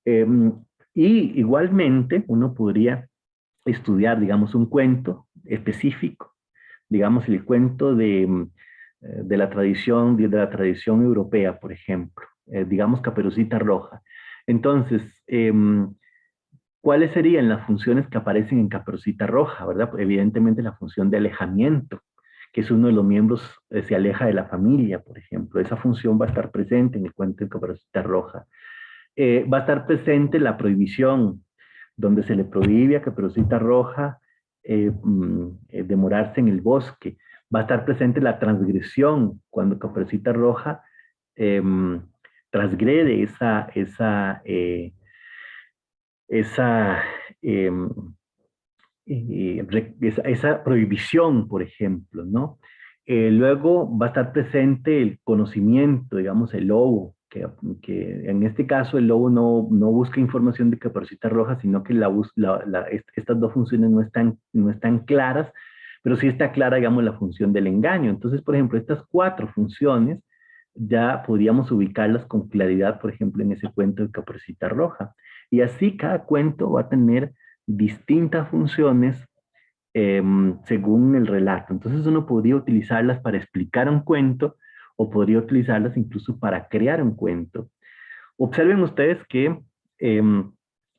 Eh, y igualmente uno podría estudiar, digamos, un cuento específico, digamos, el cuento de la tradición europea, por ejemplo, digamos Caperucita Roja. Entonces, ¿cuáles serían las funciones que aparecen en Caperucita Roja, verdad? Evidentemente la función de alejamiento, que es uno de los miembros, se aleja de la familia, por ejemplo. Esa función va a estar presente en el cuento de Caperucita Roja. Va a estar presente la prohibición, donde se le prohíbe a Caperucita Roja demorarse en el bosque. Va a estar presente la transgresión, cuando Caperucita Roja eh, transgrede esa, eh, esa prohibición, por ejemplo, ¿no? Luego va a estar presente el conocimiento, digamos, el lobo, que en este caso el lobo no busca información de Caperucita Roja, sino que estas dos funciones no están claras, pero sí está clara, digamos, la función del engaño. Entonces, por ejemplo, estas 4 funciones ya podríamos ubicarlas con claridad, por ejemplo, en ese cuento de Caperucita Roja. Y así cada cuento va a tener distintas funciones según el relato. Entonces uno podría utilizarlas para explicar un cuento o podría utilizarlas incluso para crear un cuento. Observen ustedes que eh,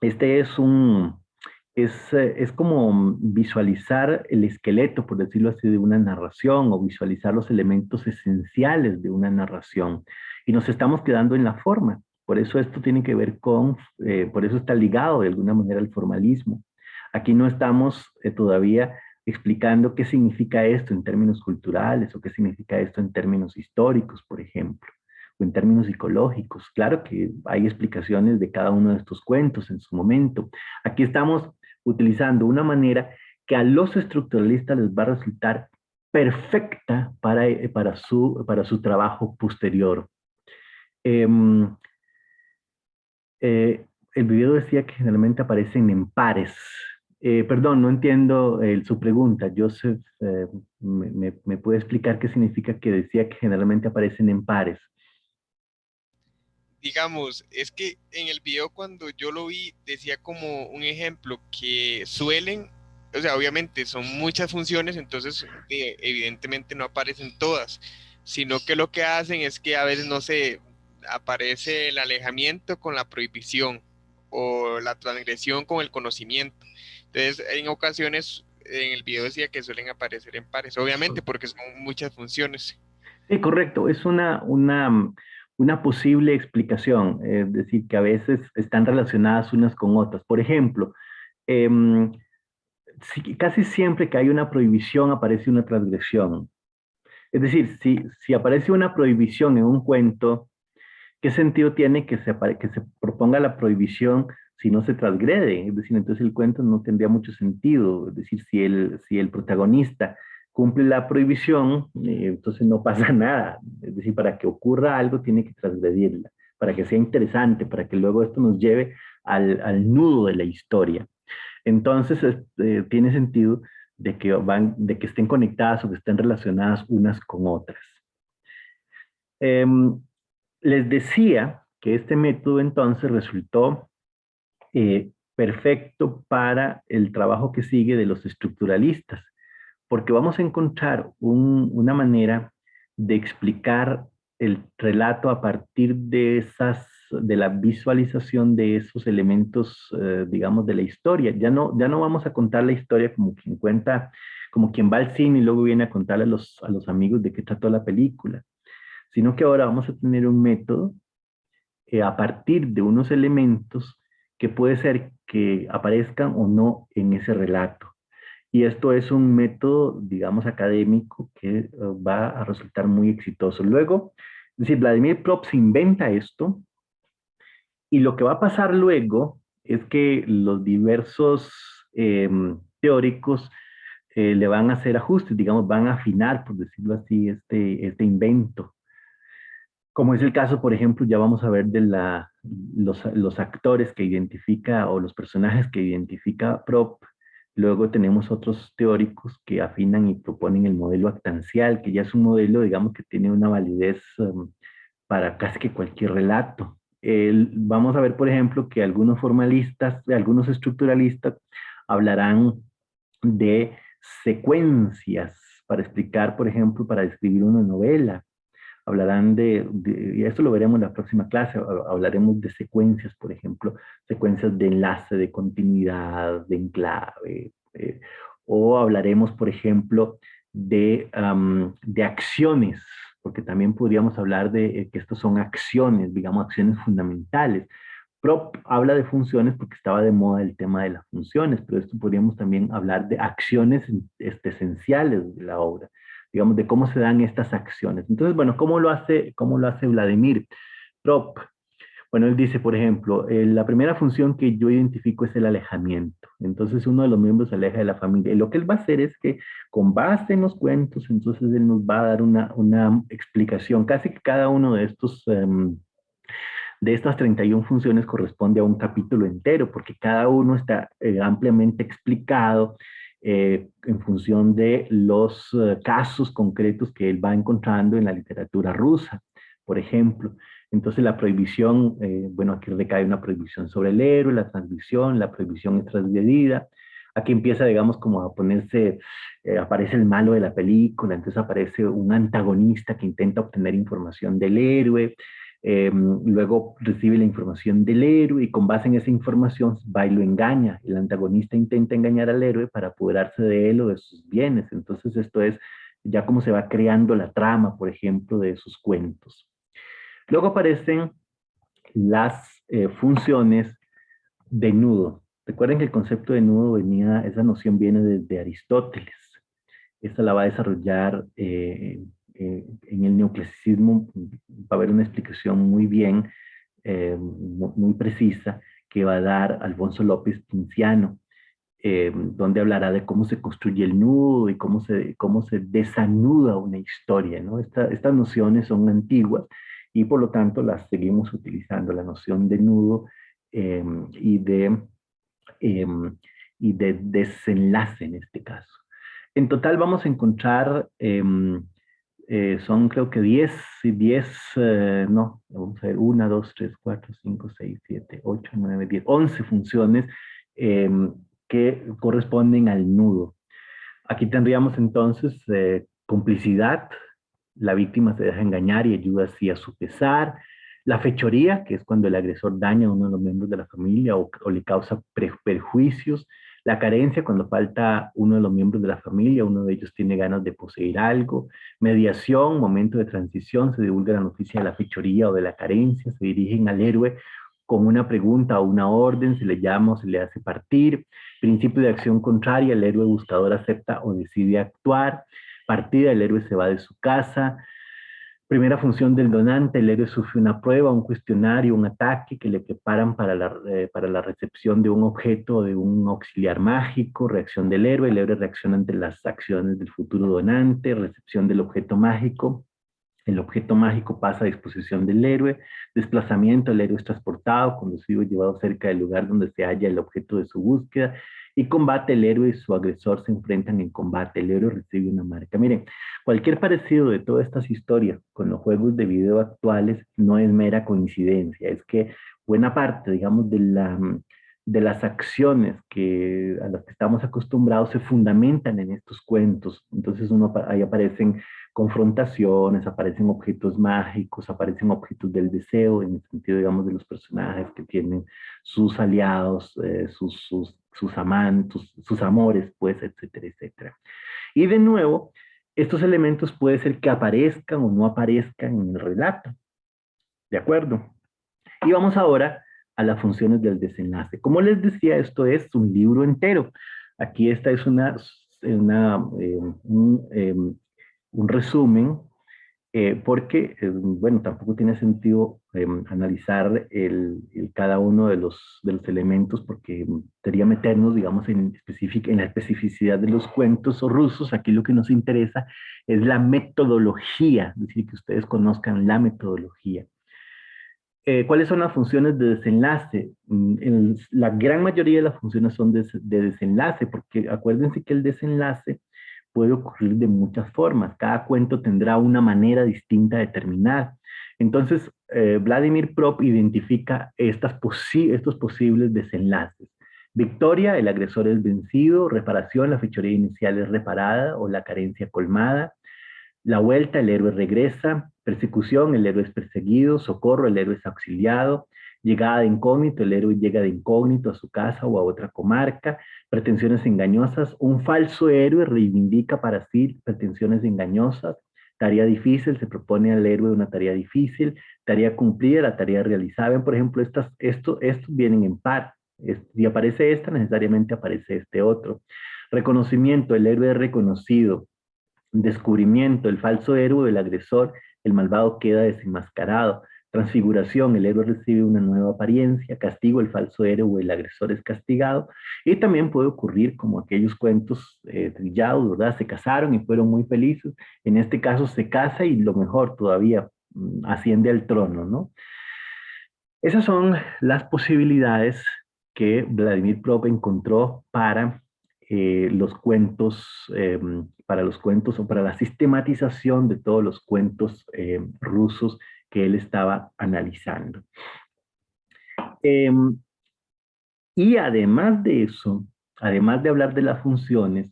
este es como visualizar el esqueleto, por decirlo así, de una narración o visualizar los elementos esenciales de una narración. Y nos estamos quedando en la forma. Por eso esto tiene que ver por eso está ligado de alguna manera al formalismo. Aquí no estamos todavía explicando qué significa esto en términos culturales o qué significa esto en términos históricos, por ejemplo, o en términos psicológicos. Claro que hay explicaciones de cada uno de estos cuentos en su momento. Aquí estamos utilizando una manera que a los estructuralistas les va a resultar perfecta para su trabajo posterior. Eh, el video decía que generalmente aparecen en pares. Perdón, no entiendo su pregunta. Joseph, ¿me puede explicar qué significa que decía que generalmente aparecen en pares? Digamos, es que en el video cuando yo lo vi decía como un ejemplo que suelen, o sea, obviamente son muchas funciones, entonces evidentemente no aparecen todas, sino que lo que hacen es que a veces, no sé, aparece el alejamiento con la prohibición o la transgresión con el conocimiento. Entonces, en ocasiones en el video decía que suelen aparecer en pares, obviamente porque son muchas funciones. Sí, correcto. Es una posible explicación, es decir, que a veces están relacionadas unas con otras. Por ejemplo, em, casi siempre que hay una prohibición aparece una transgresión. Es decir, si aparece una prohibición en un cuento, ¿qué sentido tiene que se proponga la prohibición si no se transgrede? Es decir, entonces el cuento no tendría mucho sentido. Es decir, si el protagonista cumple la prohibición, entonces no pasa nada. Es decir, para que ocurra algo tiene que transgredirla, para que sea interesante, para que luego esto nos lleve al nudo de la historia. Entonces, tiene sentido de que estén conectadas o que estén relacionadas unas con otras. Em, Les decía que este método entonces resultó perfecto para el trabajo que sigue de los estructuralistas, porque vamos a encontrar una manera de explicar el relato a partir de la visualización de esos elementos, digamos, de la historia. Ya no vamos a contar la historia como quien cuenta, como quien va al cine y luego viene a contarle a los amigos de qué trató la película, sino que ahora vamos a tener un método a partir de unos elementos que puede ser que aparezcan o no en ese relato. Y esto es un método, digamos, académico que va a resultar muy exitoso. Luego, es decir, Vladimir Prop se inventa esto y lo que va a pasar luego es que los diversos teóricos le van a hacer ajustes, digamos, van a afinar, por decirlo así, este invento. Como es el caso, por ejemplo, ya vamos a ver de los actores que identifica o los personajes que identifica Prop. Luego tenemos otros teóricos que afinan y proponen el modelo actancial, que ya es un modelo, digamos, que tiene una validez para casi que cualquier relato. Vamos a ver, por ejemplo, que algunos formalistas, algunos estructuralistas hablarán de secuencias para explicar, por ejemplo, para describir una novela. Hablarán y esto lo veremos en la próxima clase, hablaremos de secuencias, por ejemplo, secuencias de enlace, de continuidad, de enclave, o hablaremos, por ejemplo, de acciones, porque también podríamos hablar de que estos son acciones, digamos, acciones fundamentales. Prop habla de funciones porque estaba de moda el tema de las funciones, pero esto podríamos también hablar de acciones esenciales de la obra, digamos, de cómo se dan estas acciones. Entonces, bueno, cómo lo hace Vladimir Prop? Bueno, él dice, por ejemplo, la primera función que yo identifico es el alejamiento. Entonces, uno de los miembros se aleja de la familia. Y lo que él va a hacer es que, con base en los cuentos, entonces él nos va a dar una explicación. Casi que cada uno de estas 31 funciones corresponde a un capítulo entero, porque cada uno está ampliamente explicado en función de los casos concretos que él va encontrando en la literatura rusa, por ejemplo. Entonces la prohibición, bueno, aquí recae una prohibición sobre el héroe, la transmisión, la prohibición es transgredida. Aquí empieza, digamos, como a ponerse, aparece el malo de la película, entonces aparece un antagonista que intenta obtener información del héroe, luego recibe la información del héroe y con base en esa información va y lo engaña. El antagonista intenta engañar al héroe para apoderarse de él o de sus bienes. Entonces esto es ya como se va creando la trama, por ejemplo, de sus cuentos. Luego aparecen las funciones de nudo. Recuerden que el concepto de nudo esa noción viene desde Aristóteles. Esta la va a desarrollar en el neoclasicismo. Va a haber una explicación muy bien, muy precisa, que va a dar Alfonso López Pinciano, donde hablará de cómo se construye el nudo y cómo se desanuda una historia, ¿no? Estas nociones son antiguas y por lo tanto las seguimos utilizando, la noción de nudo eh, y, de, eh, y de desenlace en este caso. En total vamos a encontrar, son creo que 10, no, vamos a ver, 1, 2, 3, 4, 5, 6, 7, 8, 9, 10, 11 funciones eh, que corresponden al nudo. Aquí tendríamos entonces complicidad, la víctima se deja engañar y ayuda así a su pesar. La fechoría, que es cuando el agresor daña a uno de los miembros de la familia o le causa perjuicios. La carencia, cuando falta uno de los miembros de la familia, uno de ellos tiene ganas de poseer algo. Mediación, momento de transición, se divulga la noticia de la fechoría o de la carencia, se dirigen al héroe con una pregunta o una orden, se le llama o se le hace partir. Principio de acción contraria, el héroe buscador acepta o decide actuar. Partida, el héroe se va de su casa. Primera función del donante, el héroe sufre una prueba, un cuestionario, un ataque que le preparan para la recepción de un objeto o de un auxiliar mágico. Reacción del héroe, el héroe reacciona ante las acciones del futuro donante. Recepción del objeto mágico, el objeto mágico pasa a disposición del héroe. Desplazamiento, el héroe es transportado, conducido y llevado cerca del lugar donde se halla el objeto de su búsqueda. Y combate, el héroe y su agresor se enfrentan en combate. El héroe recibe una marca. Miren, cualquier parecido de todas estas historias con los juegos de video actuales no es mera coincidencia. Es que buena parte, digamos, de las acciones a las que estamos acostumbrados se fundamentan en estos cuentos. Entonces ahí aparecen confrontaciones, aparecen objetos mágicos, aparecen objetos del deseo, en el sentido, digamos, de los personajes que tienen sus aliados, sus amantes, sus amores, pues, etcétera, etcétera. Y de nuevo, estos elementos puede ser que aparezcan o no aparezcan en el relato. ¿De acuerdo? Y vamos ahora a las funciones del desenlace. Como les decía, esto es un libro entero. Aquí esta es un resumen, porque, bueno, tampoco tiene sentido analizar cada uno de los elementos, porque sería meternos, digamos, en la especificidad de los cuentos rusos. Aquí lo que nos interesa es la metodología, es decir, que ustedes conozcan la metodología. ¿Cuáles son las funciones de desenlace? La gran mayoría de las funciones son de desenlace, porque acuérdense que el desenlace puede ocurrir de muchas formas. Cada cuento tendrá una manera distinta de terminar. Entonces, Vladimir Prop identifica estos posibles desenlaces. Victoria, el agresor es vencido. Reparación, la fechoría inicial es reparada o la carencia colmada. La vuelta, el héroe regresa. Persecución, el héroe es perseguido. Socorro, el héroe es auxiliado. Llegada de incógnito, el héroe llega de incógnito a su casa o a otra comarca. Pretensiones engañosas, un falso héroe reivindica para sí pretensiones engañosas. Tarea difícil, se propone al héroe una tarea difícil. Tarea cumplida, la tarea realizada. Ven, por ejemplo, estos vienen en par. Si aparece esta, necesariamente aparece este otro. Reconocimiento, el héroe es reconocido. Descubrimiento, el falso héroe, el agresor, el malvado queda desenmascarado. Transfiguración, el héroe recibe una nueva apariencia. Castigo, el falso héroe, el agresor es castigado. Y también puede ocurrir como aquellos cuentos trillados, ¿verdad? Se casaron y fueron muy felices. En este caso se casa y lo mejor todavía, asciende al trono, ¿no? Esas son las posibilidades que Vladimir Prop encontró para los cuentos o para la sistematización de todos los cuentos rusos que él estaba analizando. Y además de eso, además de hablar de las funciones,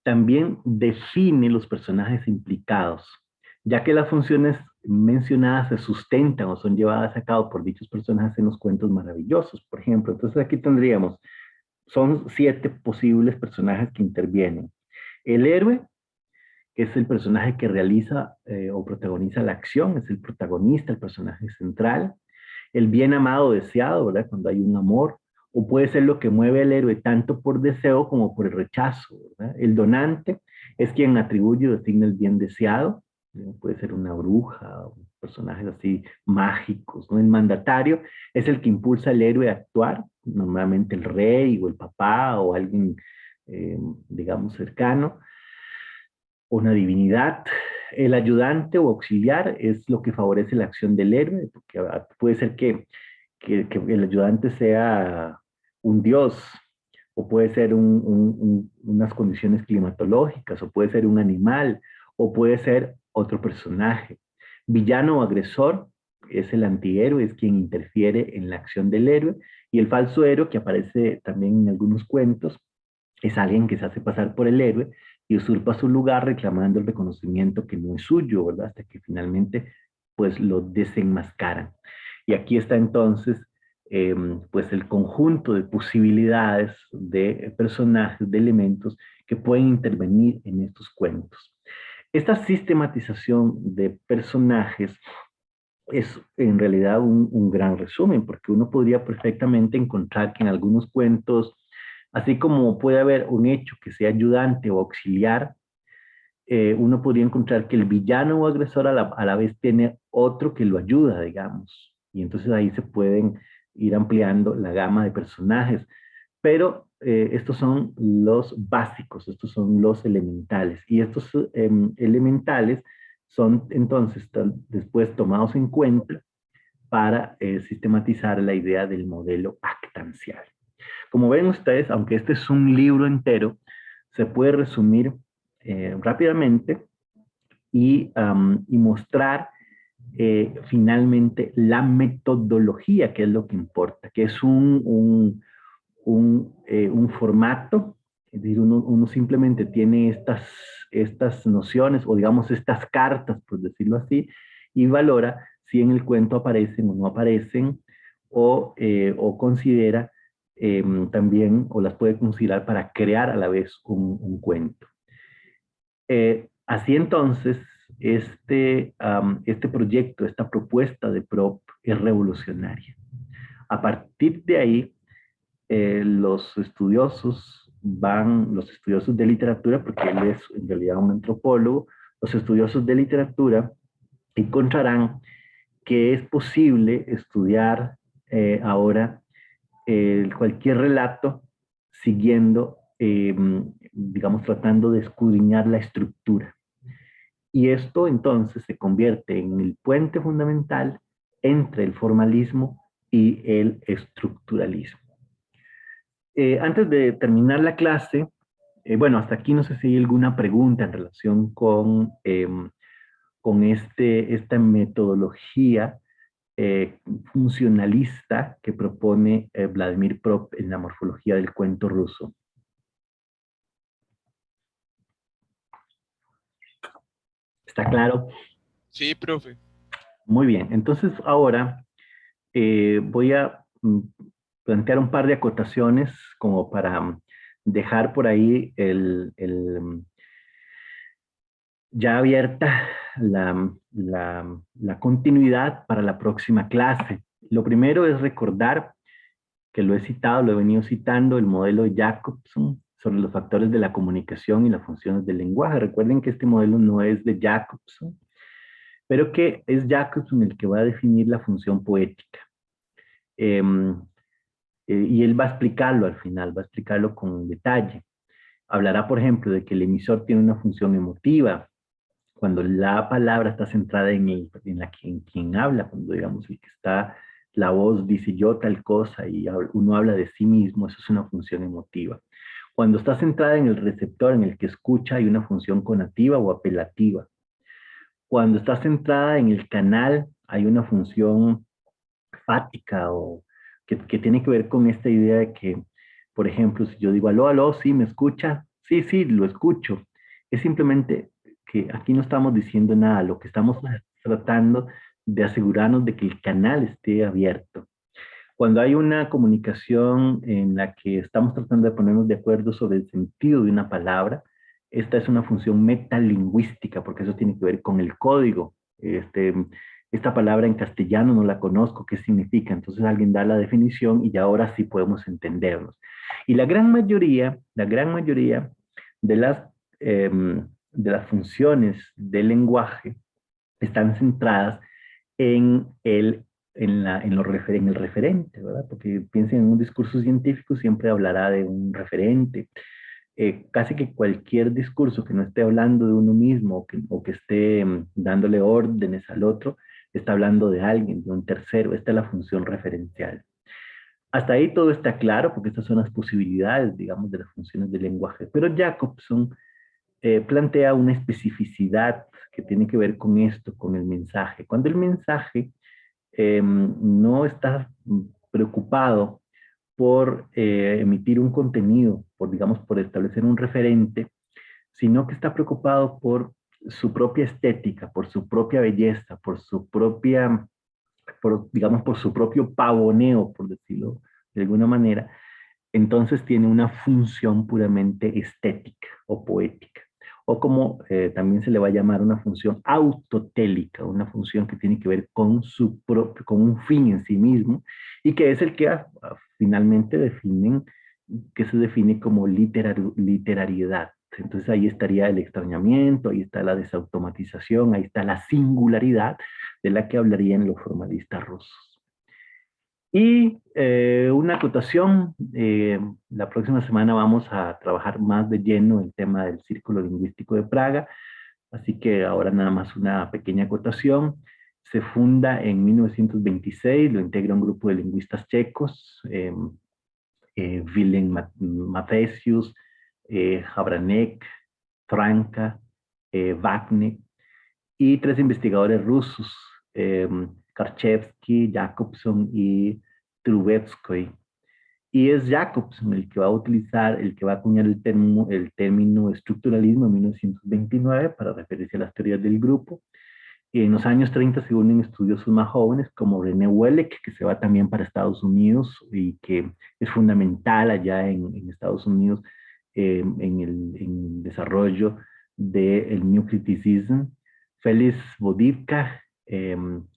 también define los personajes implicados, ya que las funciones mencionadas se sustentan o son llevadas a cabo por dichos personajes en los cuentos maravillosos, por ejemplo. Entonces aquí son 7 posibles personajes que intervienen. El héroe, que es el personaje que realiza o protagoniza la acción, es el protagonista, el personaje central. El bien amado, deseado, ¿verdad? Cuando hay un amor. O puede ser lo que mueve al héroe tanto por deseo como por el rechazo, ¿verdad? El donante es quien atribuye o designa el bien deseado. Puede ser una bruja, o personajes así mágicos, ¿no? El mandatario es el que impulsa al héroe a actuar, normalmente el rey o el papá o alguien, digamos, cercano. Una divinidad. El ayudante o auxiliar es lo que favorece la acción del héroe, porque puede ser que el ayudante sea un dios, o puede ser unas condiciones climatológicas, o puede ser un animal, o puede ser otro personaje. Villano o agresor es el antihéroe, es quien interfiere en la acción del héroe, y el falso héroe, que aparece también en algunos cuentos, es alguien que se hace pasar por el héroe y usurpa su lugar reclamando el reconocimiento que no es suyo, ¿verdad? Hasta que finalmente pues lo desenmascaran. Y aquí está entonces pues el conjunto de posibilidades de personajes, de elementos que pueden intervenir en estos cuentos. Esta sistematización de personajes es en realidad un gran resumen, porque uno podría perfectamente encontrar que en algunos cuentos, así como puede haber un hecho que sea ayudante o auxiliar, uno podría encontrar que el villano o agresor a la vez tiene otro que lo ayuda, digamos. Y entonces ahí se pueden ir ampliando la gama de personajes. Pero estos son los básicos, estos son los elementales. Y estos elementales son entonces después tomados en cuenta para sistematizar la idea del modelo actancial. Como ven ustedes, aunque este es un libro entero, se puede resumir rápidamente y mostrar finalmente la metodología, que es lo que importa, que es un un formato, es decir, uno simplemente tiene estas nociones, o digamos estas cartas, por decirlo así, y valora si en el cuento aparecen o no aparecen, o considera también, o las puede considerar para crear a la vez un cuento. Así entonces, este proyecto, esta propuesta de PROP es revolucionaria. A partir de ahí, los estudiosos de literatura, porque él es en realidad un antropólogo, los estudiosos de literatura encontrarán que es posible estudiar ahora cualquier relato siguiendo, digamos, tratando de escudriñar la estructura. Y esto entonces se convierte en el puente fundamental entre el formalismo y el estructuralismo. Antes de terminar la clase, bueno, hasta aquí no sé si hay alguna pregunta en relación con esta metodología funcionalista que propone Vladimir Prop en la morfología del cuento ruso. ¿Está claro? Sí, profe. Muy bien, entonces ahora voy a plantear un par de acotaciones como para dejar por ahí ya abierta la continuidad para la próxima clase. Lo primero es recordar que lo he citado, lo he venido citando, el modelo de Jacobson sobre los factores de la comunicación y las funciones del lenguaje. Recuerden que este modelo no es de Jacobson, pero que es Jacobson el que va a definir la función poética. Y él va a explicarlo al final, va a explicarlo con detalle. Hablará, por ejemplo, de que el emisor tiene una función emotiva, cuando la palabra está centrada en quien habla, cuando digamos el que está, la voz dice yo tal cosa y uno habla de sí mismo, eso es una función emotiva. Cuando está centrada en el receptor, en el que escucha, hay una función conativa o apelativa. Cuando está centrada en el canal, hay una función fática o que tiene que ver con esta idea de que, por ejemplo, si yo digo aló, aló, sí, ¿me escucha? Sí, sí, lo escucho. Es simplemente que aquí no estamos diciendo nada, lo que estamos tratando de asegurarnos de que el canal esté abierto. Cuando hay una comunicación en la que estamos tratando de ponernos de acuerdo sobre el sentido de una palabra, esta es una función metalingüística, porque eso tiene que ver con el código. Esta palabra en castellano no la conozco, ¿qué significa? Entonces alguien da la definición y ya ahora sí podemos entenderlos. Y la gran mayoría de las funciones del lenguaje están centradas en en el referente, ¿verdad? Porque piensen en un discurso científico, siempre hablará de un referente. Casi que cualquier discurso que no esté hablando de uno mismo o que esté dándole órdenes al otro, está hablando de alguien, de un tercero. Esta es la función referencial. Hasta ahí todo está claro, porque estas son las posibilidades, digamos, de las funciones del lenguaje. Pero Jacobson plantea una especificidad que tiene que ver con esto, con el mensaje. Cuando el mensaje no está preocupado por emitir un contenido, digamos, por establecer un referente, sino que está preocupado por su propia estética, por su propia belleza, digamos, por su propio pavoneo, por decirlo de alguna manera, entonces tiene una función puramente estética o poética. O como también se le va a llamar una función autotélica, una función que tiene que ver con con un fin en sí mismo, y que es el que finalmente que se define como literariedad. Entonces ahí estaría el extrañamiento, ahí está la desautomatización, ahí está la singularidad de la que hablarían los formalistas rusos. Y una acotación, la próxima semana vamos a trabajar más de lleno el tema del Círculo Lingüístico de Praga, así que ahora nada más una pequeña acotación. Se funda en 1926, lo integra un grupo de lingüistas checos, Willem Matthesius, Habranek, Franka, Wagner, y tres investigadores rusos, Karchevsky, Jacobson y Trubetskoy. Y es Jacobson el que va a utilizar, el que va a acuñar el término estructuralismo en 1929 para referirse a las teorías del grupo. Y en los años 30 se unen estudiosos más jóvenes como René Wellek, que se va también para Estados Unidos y que es fundamental allá en Estados Unidos en el desarrollo del New Criticism. Félix Vodivka,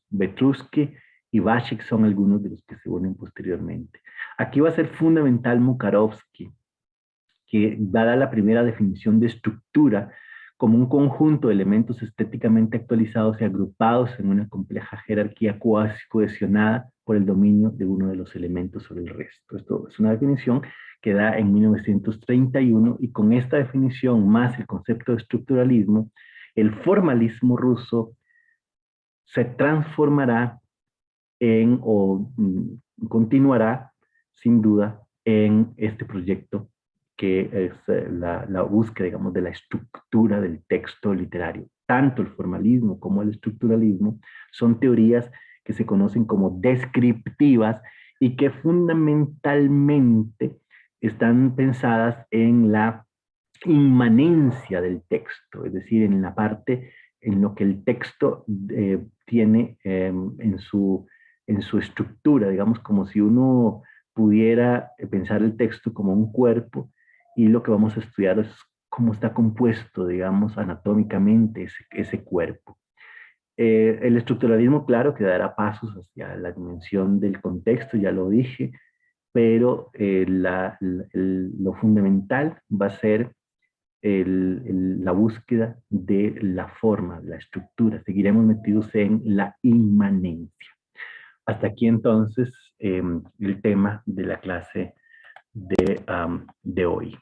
Petruski y Vashik son algunos de los que se unen posteriormente. Aquí va a ser fundamental Mukarovsky, que dada la primera definición de estructura como un conjunto de elementos estéticamente actualizados y agrupados en una compleja jerarquía cuasi cohesionada por el dominio de uno de los elementos sobre el resto. Esto es una definición que da en 1931 y con esta definición más el concepto de estructuralismo, el formalismo ruso se transformará o continuará sin duda en este proyecto que es la búsqueda, digamos, de la estructura del texto literario. Tanto el formalismo como el estructuralismo son teorías que se conocen como descriptivas y que fundamentalmente están pensadas en la inmanencia del texto, es decir, en la parte en lo que el texto tiene en su estructura, digamos, como si uno pudiera pensar el texto como un cuerpo y lo que vamos a estudiar es cómo está compuesto, digamos, anatómicamente ese cuerpo. El estructuralismo, claro, que dará pasos hacia la dimensión del contexto, ya lo dije, pero lo fundamental va a ser la búsqueda de la forma, la estructura. Seguiremos metidos en la inmanencia. Hasta aquí entonces el tema de la clase de hoy.